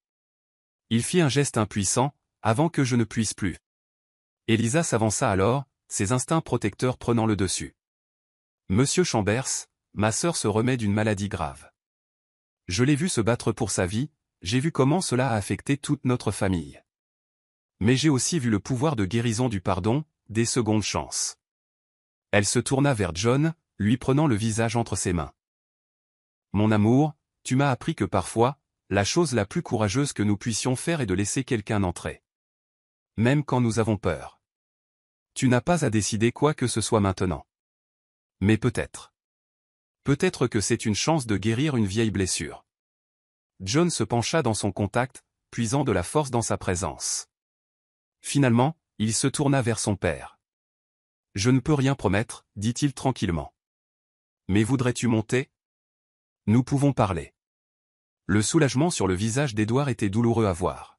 Il fit un geste impuissant, avant que je ne puisse plus. Elisa s'avança alors, ses instincts protecteurs prenant le dessus. Monsieur Chambers, ma sœur se remet d'une maladie grave. Je l'ai vue se battre pour sa vie, j'ai vu comment cela a affecté toute notre famille. Mais j'ai aussi vu le pouvoir de guérison du pardon, des secondes chances. Elle se tourna vers John, lui prenant le visage entre ses mains. Mon amour, tu m'as appris que parfois, la chose la plus courageuse que nous puissions faire est de laisser quelqu'un entrer. Même quand nous avons peur. Tu n'as pas à décider quoi que ce soit maintenant. Mais peut-être. Peut-être que c'est une chance de guérir une vieille blessure. John se pencha dans son contact, puisant de la force dans sa présence. Finalement, il se tourna vers son père. « Je ne peux rien promettre, dit-il tranquillement. Mais voudrais-tu monter ? Nous pouvons parler. » Le soulagement sur le visage d'Édouard était douloureux à voir.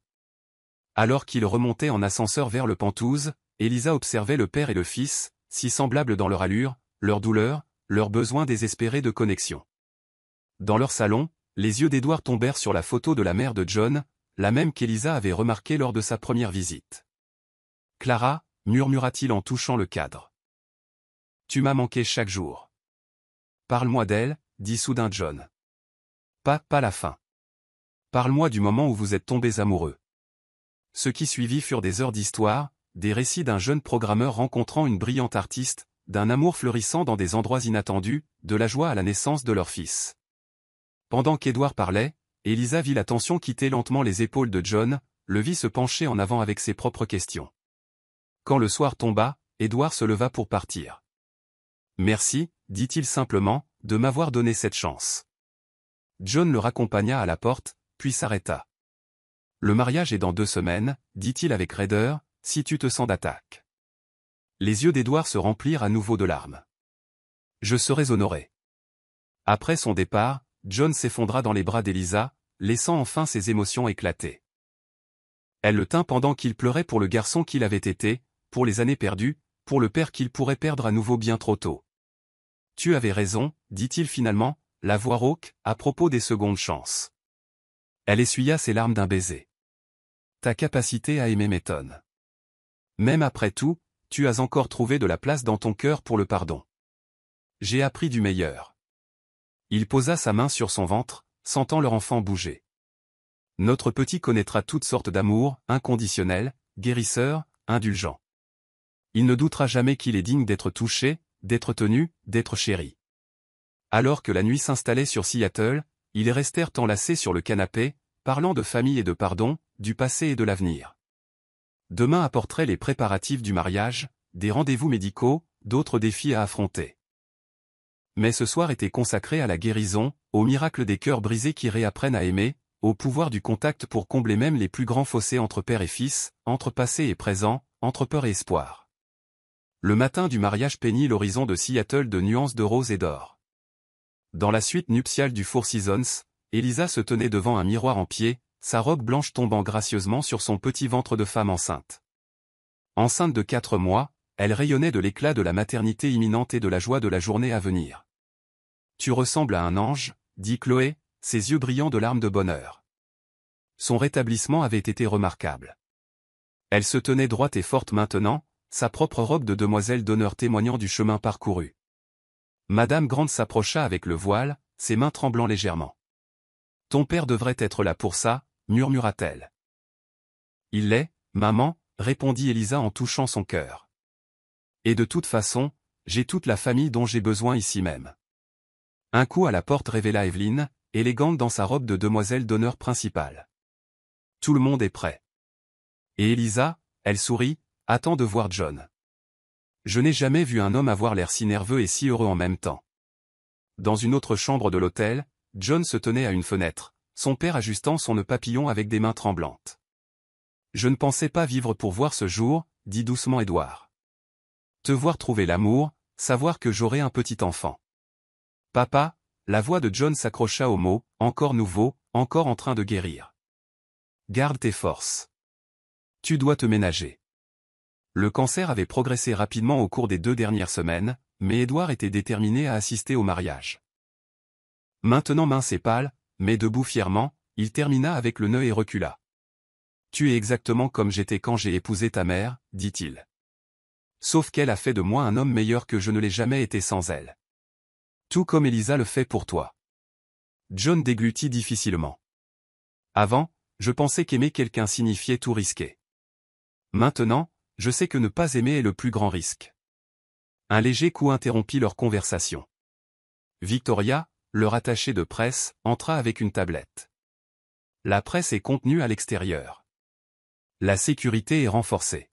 Alors qu'il remontait en ascenseur vers le Penthouse, Elisa observait le père et le fils, si semblables dans leur allure, leur douleur, leur besoin désespéré de connexion. Dans leur salon, les yeux d'Édouard tombèrent sur la photo de la mère de John, la même qu'Elisa avait remarquée lors de sa première visite. « Clara » murmura-t-il en touchant le cadre. « Tu m'as manqué chaque jour. »« Parle-moi d'elle, » dit soudain John. « Pas la fin. Parle-moi du moment où vous êtes tombés amoureux. » Ce qui suivit furent des heures d'histoire, des récits d'un jeune programmeur rencontrant une brillante artiste, d'un amour fleurissant dans des endroits inattendus, de la joie à la naissance de leur fils. Pendant qu'Édouard parlait, Elisa vit la tension quitter lentement les épaules de John, le vit se pencher en avant avec ses propres questions. Quand le soir tomba, Édouard se leva pour partir. « Merci, dit-il simplement, de m'avoir donné cette chance. » John le raccompagna à la porte, puis s'arrêta. « Le mariage est dans 2 semaines, dit-il avec raideur, si tu te sens d'attaque. » Les yeux d'Édouard se remplirent à nouveau de larmes. « Je serais honoré. » Après son départ, John s'effondra dans les bras d'Elisa, laissant enfin ses émotions éclater. Elle le tint pendant qu'il pleurait pour le garçon qu'il avait été, pour les années perdues, pour le père qu'il pourrait perdre à nouveau bien trop tôt. « Tu avais raison, dit-il finalement, la voix rauque, à propos des secondes chances. » Elle essuya ses larmes d'un baiser. « Ta capacité à aimer m'étonne. Même après tout, tu as encore trouvé de la place dans ton cœur pour le pardon. J'ai appris du meilleur. » Il posa sa main sur son ventre, sentant leur enfant bouger. « Notre petit connaîtra toutes sortes d'amour, inconditionnel, guérisseur, indulgent. Il ne doutera jamais qu'il est digne d'être touché, d'être tenu, d'être chéri. » Alors que la nuit s'installait sur Seattle, ils restèrent enlacés sur le canapé, parlant de famille et de pardon, du passé et de l'avenir. Demain apporterait les préparatifs du mariage, des rendez-vous médicaux, d'autres défis à affronter. Mais ce soir était consacré à la guérison, au miracle des cœurs brisés qui réapprennent à aimer, au pouvoir du contact pour combler même les plus grands fossés entre père et fils, entre passé et présent, entre peur et espoir. Le matin du mariage peignit l'horizon de Seattle de nuances de rose et d'or. Dans la suite nuptiale du Four Seasons, Elisa se tenait devant un miroir en pied, sa robe blanche tombant gracieusement sur son petit ventre de femme enceinte. Enceinte de 4 mois, elle rayonnait de l'éclat de la maternité imminente et de la joie de la journée à venir. « Tu ressembles à un ange, » dit Chloé, ses yeux brillants de larmes de bonheur. Son rétablissement avait été remarquable. Elle se tenait droite et forte maintenant, sa propre robe de demoiselle d'honneur témoignant du chemin parcouru. Madame Grant s'approcha avec le voile, ses mains tremblant légèrement. « Ton père devrait être là pour ça, » murmura-t-elle. « Il l'est, maman, » répondit Elisa en touchant son cœur. « Et de toute façon, j'ai toute la famille dont j'ai besoin ici même. » Un coup à la porte révéla Evelyne, élégante dans sa robe de demoiselle d'honneur principale. « Tout le monde est prêt. » Et Elisa, elle sourit, attend de voir John. Je n'ai jamais vu un homme avoir l'air si nerveux et si heureux en même temps. Dans une autre chambre de l'hôtel, John se tenait à une fenêtre, son père ajustant son nœud papillon avec des mains tremblantes. « Je ne pensais pas vivre pour voir ce jour, » dit doucement Édouard. « Te voir trouver l'amour, savoir que j'aurai un petit enfant. » « Papa » la voix de John s'accrocha aux mots, encore nouveau, encore en train de guérir. « Garde tes forces. Tu dois te ménager. Le cancer avait progressé rapidement au cours des 2 dernières semaines, mais Édouard était déterminé à assister au mariage. Maintenant mince et pâle, mais debout fièrement, il termina avec le nœud et recula. « Tu es exactement comme j'étais quand j'ai épousé ta mère, dit-il. Sauf qu'elle a fait de moi un homme meilleur que je ne l'ai jamais été sans elle. Tout comme Elisa le fait pour toi. » John déglutit difficilement. Avant, je pensais qu'aimer quelqu'un signifiait tout risquer. Maintenant, je sais que ne pas aimer est le plus grand risque. Un léger coup interrompit leur conversation. Victoria, leur attachée de presse, entra avec une tablette. La presse est contenue à l'extérieur. La sécurité est renforcée.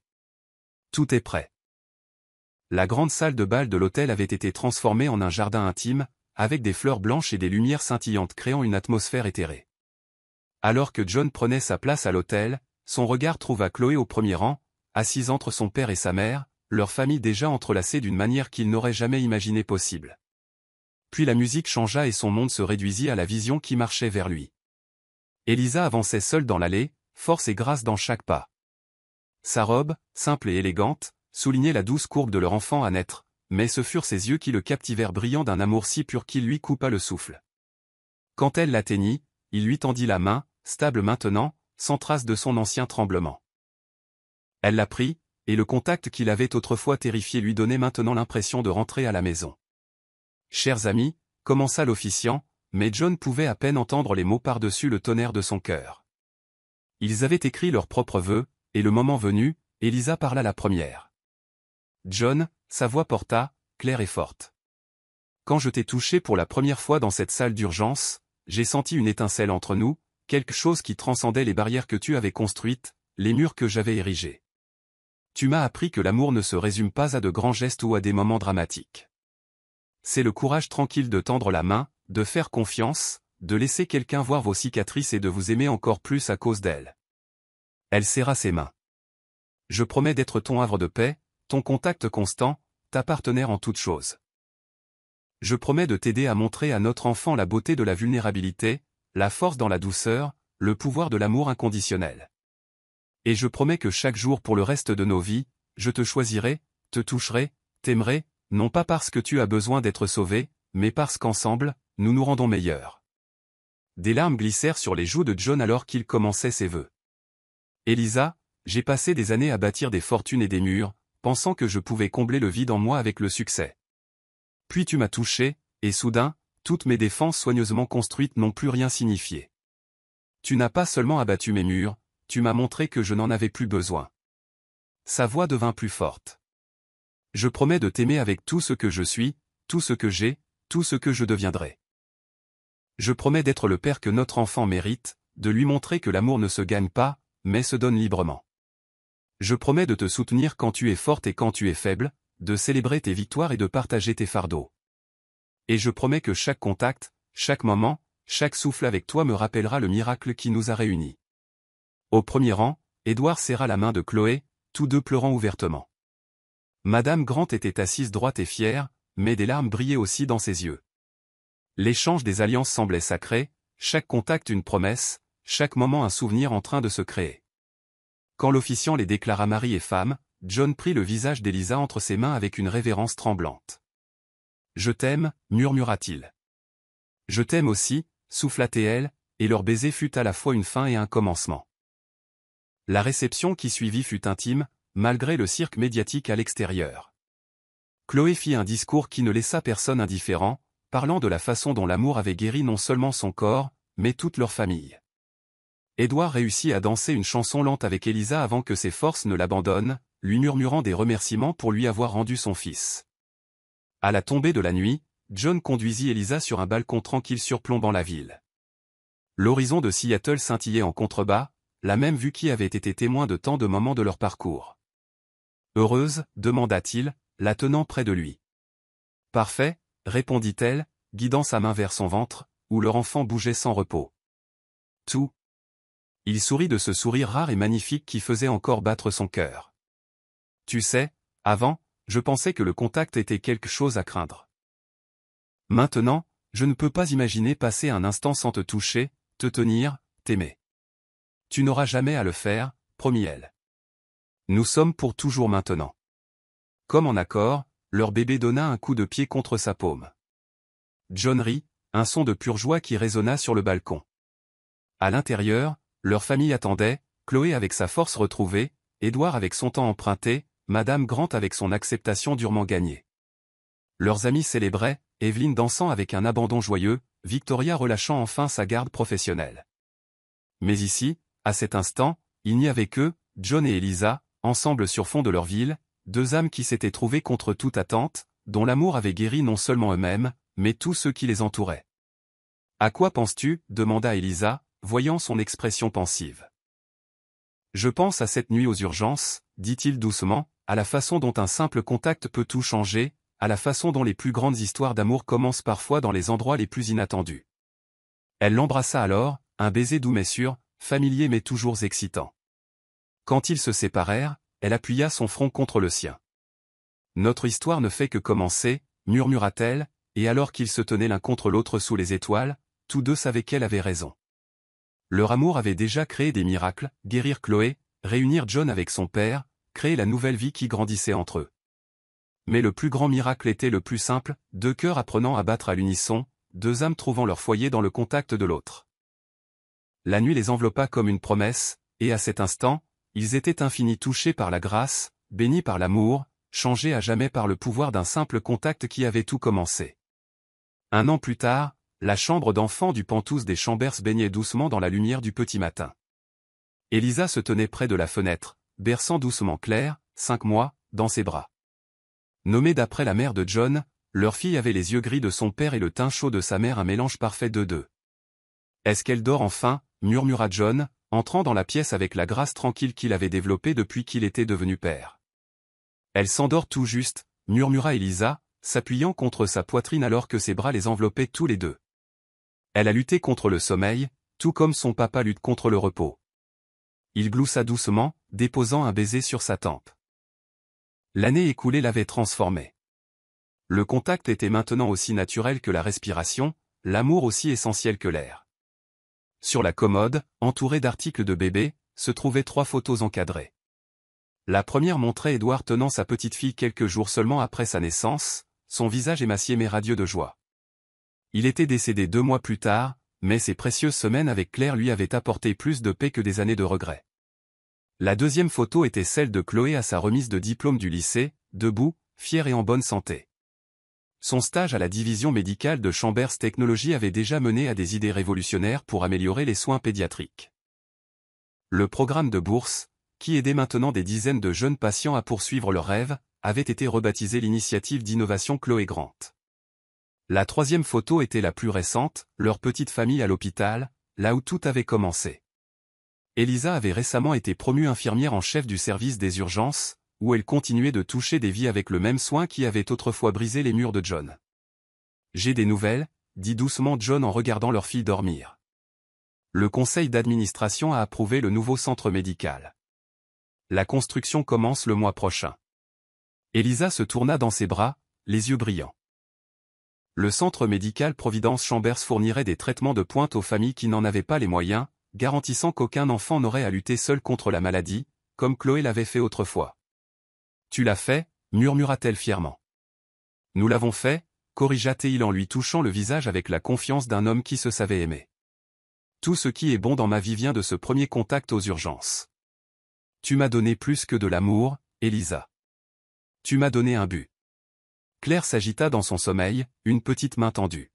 Tout est prêt. La grande salle de bal de l'hôtel avait été transformée en un jardin intime, avec des fleurs blanches et des lumières scintillantes créant une atmosphère éthérée. Alors que John prenait sa place à l'hôtel, son regard trouva Chloé au premier rang, assise entre son père et sa mère, leur famille déjà entrelacée d'une manière qu'il n'aurait jamais imaginé possible. Puis la musique changea et son monde se réduisit à la vision qui marchait vers lui. Elisa avançait seule dans l'allée, force et grâce dans chaque pas. Sa robe, simple et élégante, soulignait la douce courbe de leur enfant à naître, mais ce furent ses yeux qui le captivèrent brillant d'un amour si pur qu'il lui coupa le souffle. Quand elle l'atteignit, il lui tendit la main, stable maintenant, sans trace de son ancien tremblement. Elle la prit, et le contact qui l'avait autrefois terrifié lui donnait maintenant l'impression de rentrer à la maison. « Chers amis », commença l'officiant, mais John pouvait à peine entendre les mots par-dessus le tonnerre de son cœur. Ils avaient écrit leurs propres vœux, et le moment venu, Elisa parla la première. « John », sa voix porta, claire et forte. « Quand je t'ai touché pour la première fois dans cette salle d'urgence, j'ai senti une étincelle entre nous, quelque chose qui transcendait les barrières que tu avais construites, les murs que j'avais érigés. Tu m'as appris que l'amour ne se résume pas à de grands gestes ou à des moments dramatiques. C'est le courage tranquille de tendre la main, de faire confiance, de laisser quelqu'un voir vos cicatrices et de vous aimer encore plus à cause d'elle. » Elle serra ses mains. « Je promets d'être ton havre de paix, ton contact constant, ta partenaire en toutes choses. Je promets de t'aider à montrer à notre enfant la beauté de la vulnérabilité, la force dans la douceur, le pouvoir de l'amour inconditionnel. Et je promets que chaque jour pour le reste de nos vies, je te choisirai, te toucherai, t'aimerai, non pas parce que tu as besoin d'être sauvé, mais parce qu'ensemble, nous nous rendons meilleurs. » Des larmes glissèrent sur les joues de John alors qu'il commençait ses vœux. « Elisa, j'ai passé des années à bâtir des fortunes et des murs, pensant que je pouvais combler le vide en moi avec le succès. Puis tu m'as touché, et soudain, toutes mes défenses soigneusement construites n'ont plus rien signifié. Tu n'as pas seulement abattu mes murs, tu m'as montré que je n'en avais plus besoin. » Sa voix devint plus forte. « Je promets de t'aimer avec tout ce que je suis, tout ce que j'ai, tout ce que je deviendrai. Je promets d'être le père que notre enfant mérite, de lui montrer que l'amour ne se gagne pas, mais se donne librement. Je promets de te soutenir quand tu es forte et quand tu es faible, de célébrer tes victoires et de partager tes fardeaux. Et je promets que chaque contact, chaque moment, chaque souffle avec toi me rappellera le miracle qui nous a réunis. » Au premier rang, Édouard serra la main de Chloé, tous deux pleurant ouvertement. Madame Grant était assise droite et fière, mais des larmes brillaient aussi dans ses yeux. L'échange des alliances semblait sacré, chaque contact une promesse, chaque moment un souvenir en train de se créer. Quand l'officiant les déclara mari et femme, John prit le visage d'Elisa entre ses mains avec une révérence tremblante. « Je t'aime, murmura-t-il. »« Je t'aime aussi, souffla-t-elle, et leur baiser fut à la fois une fin et un commencement. La réception qui suivit fut intime, malgré le cirque médiatique à l'extérieur. Chloé fit un discours qui ne laissa personne indifférent, parlant de la façon dont l'amour avait guéri non seulement son corps, mais toute leur famille. Édouard réussit à danser une chanson lente avec Elisa avant que ses forces ne l'abandonnent, lui murmurant des remerciements pour lui avoir rendu son fils. À la tombée de la nuit, John conduisit Elisa sur un balcon tranquille surplombant la ville. L'horizon de Seattle scintillait en contrebas, la même vue qui avait été témoin de tant de moments de leur parcours. « Heureuse » demanda-t-il, la tenant près de lui. « Parfait » répondit-elle, guidant sa main vers son ventre, où leur enfant bougeait sans repos. « Tout » Il sourit de ce sourire rare et magnifique qui faisait encore battre son cœur. « Tu sais, avant, je pensais que le contact était quelque chose à craindre. Maintenant, je ne peux pas imaginer passer un instant sans te toucher, te tenir, t'aimer. Tu n'auras jamais à le faire, promit-elle. Nous sommes pour toujours maintenant. Comme en accord, leur bébé donna un coup de pied contre sa paume. John rit, un son de pure joie qui résonna sur le balcon. À l'intérieur, leur famille attendait, Chloé avec sa force retrouvée, Édouard avec son temps emprunté, Madame Grant avec son acceptation durement gagnée. Leurs amis célébraient, Evelyne dansant avec un abandon joyeux, Victoria relâchant enfin sa garde professionnelle. Mais ici, à cet instant, il n'y avait que John et Eliza, ensemble sur fond de leur ville, deux âmes qui s'étaient trouvées contre toute attente, dont l'amour avait guéri non seulement eux-mêmes, mais tous ceux qui les entouraient. « À quoi penses-tu » demanda Eliza, voyant son expression pensive. « Je pense à cette nuit aux urgences, » dit-il doucement, à la façon dont un simple contact peut tout changer, à la façon dont les plus grandes histoires d'amour commencent parfois dans les endroits les plus inattendus. Elle l'embrassa alors, un baiser doux mais sûr, familier mais toujours excitant. Quand ils se séparèrent, elle appuya son front contre le sien. « Notre histoire ne fait que commencer, » murmura-t-elle, et alors qu'ils se tenaient l'un contre l'autre sous les étoiles, tous deux savaient qu'elle avait raison. Leur amour avait déjà créé des miracles, guérir Chloé, réunir John avec son père, créer la nouvelle vie qui grandissait entre eux. Mais le plus grand miracle était le plus simple, deux cœurs apprenant à battre à l'unisson, deux âmes trouvant leur foyer dans le contact de l'autre. La nuit les enveloppa comme une promesse, et à cet instant, ils étaient infinis touchés par la grâce, bénis par l'amour, changés à jamais par le pouvoir d'un simple contact qui avait tout commencé. Un an plus tard, la chambre d'enfant du Penthouse des Chambers baignait doucement dans la lumière du petit matin. Eliza se tenait près de la fenêtre, berçant doucement Claire, 5 mois, dans ses bras. Nommée d'après la mère de John, leur fille avait les yeux gris de son père et le teint chaud de sa mère, un mélange parfait d'eux deux. « Est-ce qu'elle dort enfin » murmura John, entrant dans la pièce avec la grâce tranquille qu'il avait développée depuis qu'il était devenu père. « Elle s'endort tout juste » murmura Eliza, s'appuyant contre sa poitrine alors que ses bras les enveloppaient tous les deux. Elle a lutté contre le sommeil, tout comme son papa lutte contre le repos. Il gloussa doucement, déposant un baiser sur sa tempe. L'année écoulée l'avait transformé. Le contact était maintenant aussi naturel que la respiration, l'amour aussi essentiel que l'air. Sur la commode, entourée d'articles de bébé, se trouvaient 3 photos encadrées. La première montrait Édouard tenant sa petite fille quelques jours seulement après sa naissance, son visage émacié mais radieux de joie. Il était décédé 2 mois plus tard, mais ses précieuses semaines avec Claire lui avaient apporté plus de paix que des années de regrets. La deuxième photo était celle de Chloé à sa remise de diplôme du lycée, debout, fière et en bonne santé. Son stage à la division médicale de Chambers Technologies avait déjà mené à des idées révolutionnaires pour améliorer les soins pédiatriques. Le programme de bourse, qui aidait maintenant des dizaines de jeunes patients à poursuivre leurs rêves, avait été rebaptisé l'initiative d'innovation Chloé Grant. La troisième photo était la plus récente, leur petite famille à l'hôpital, là où tout avait commencé. Eliza avait récemment été promue infirmière en chef du service des urgences, où elle continuait de toucher des vies avec le même soin qui avait autrefois brisé les murs de John. « J'ai des nouvelles » dit doucement John en regardant leur fille dormir. Le conseil d'administration a approuvé le nouveau centre médical. La construction commence le mois prochain. Eliza se tourna dans ses bras, les yeux brillants. Le centre médical Providence Chambers fournirait des traitements de pointe aux familles qui n'en avaient pas les moyens, garantissant qu'aucun enfant n'aurait à lutter seul contre la maladie, comme Chloé l'avait fait autrefois. « Tu l'as fait » murmura-t-elle fièrement. « Nous l'avons fait » corrigea-t-il en lui touchant le visage avec la confiance d'un homme qui se savait aimer. « Tout ce qui est bon dans ma vie vient de ce premier contact aux urgences. Tu m'as donné plus que de l'amour, Eliza. Tu m'as donné un but. » Claire s'agita dans son sommeil, une petite main tendue.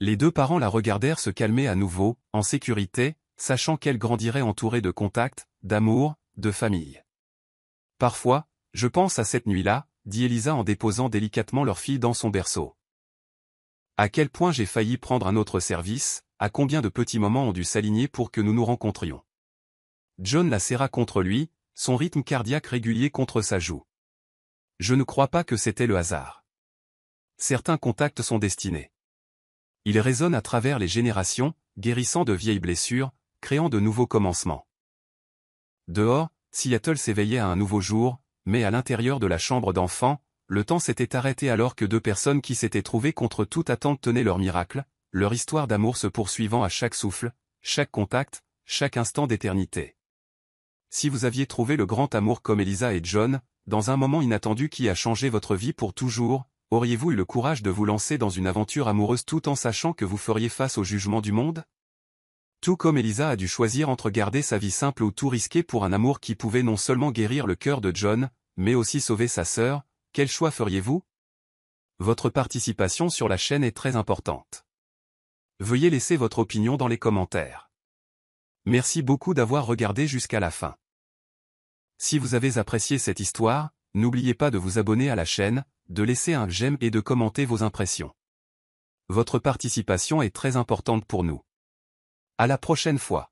Les deux parents la regardèrent se calmer à nouveau, en sécurité, sachant qu'elle grandirait entourée de contacts, d'amour, de famille. « Parfois, je pense à cette nuit-là, » dit Eliza en déposant délicatement leur fille dans son berceau. « À quel point j'ai failli prendre un autre service, à combien de petits moments ont dû s'aligner pour que nous nous rencontrions. » John la serra contre lui, son rythme cardiaque régulier contre sa joue. « Je ne crois pas que c'était le hasard. Certains contacts sont destinés. Ils résonnent à travers les générations, guérissant de vieilles blessures, créant de nouveaux commencements. » Dehors, Seattle s'éveillait à un nouveau jour, mais à l'intérieur de la chambre d'enfant, le temps s'était arrêté alors que 2 personnes qui s'étaient trouvées contre toute attente tenaient leur miracle, leur histoire d'amour se poursuivant à chaque souffle, chaque contact, chaque instant d'éternité. Si vous aviez trouvé le grand amour comme Elisa et John, dans un moment inattendu qui a changé votre vie pour toujours, auriez-vous eu le courage de vous lancer dans une aventure amoureuse tout en sachant que vous feriez face au jugement du monde? Tout comme Elisa a dû choisir entre garder sa vie simple ou tout risquer pour un amour qui pouvait non seulement guérir le cœur de John, mais aussi sauver sa sœur, quel choix feriez-vous? Votre participation sur la chaîne est très importante. Veuillez laisser votre opinion dans les commentaires. Merci beaucoup d'avoir regardé jusqu'à la fin. Si vous avez apprécié cette histoire, n'oubliez pas de vous abonner à la chaîne, de laisser un j'aime et de commenter vos impressions. Votre participation est très importante pour nous. À la prochaine fois.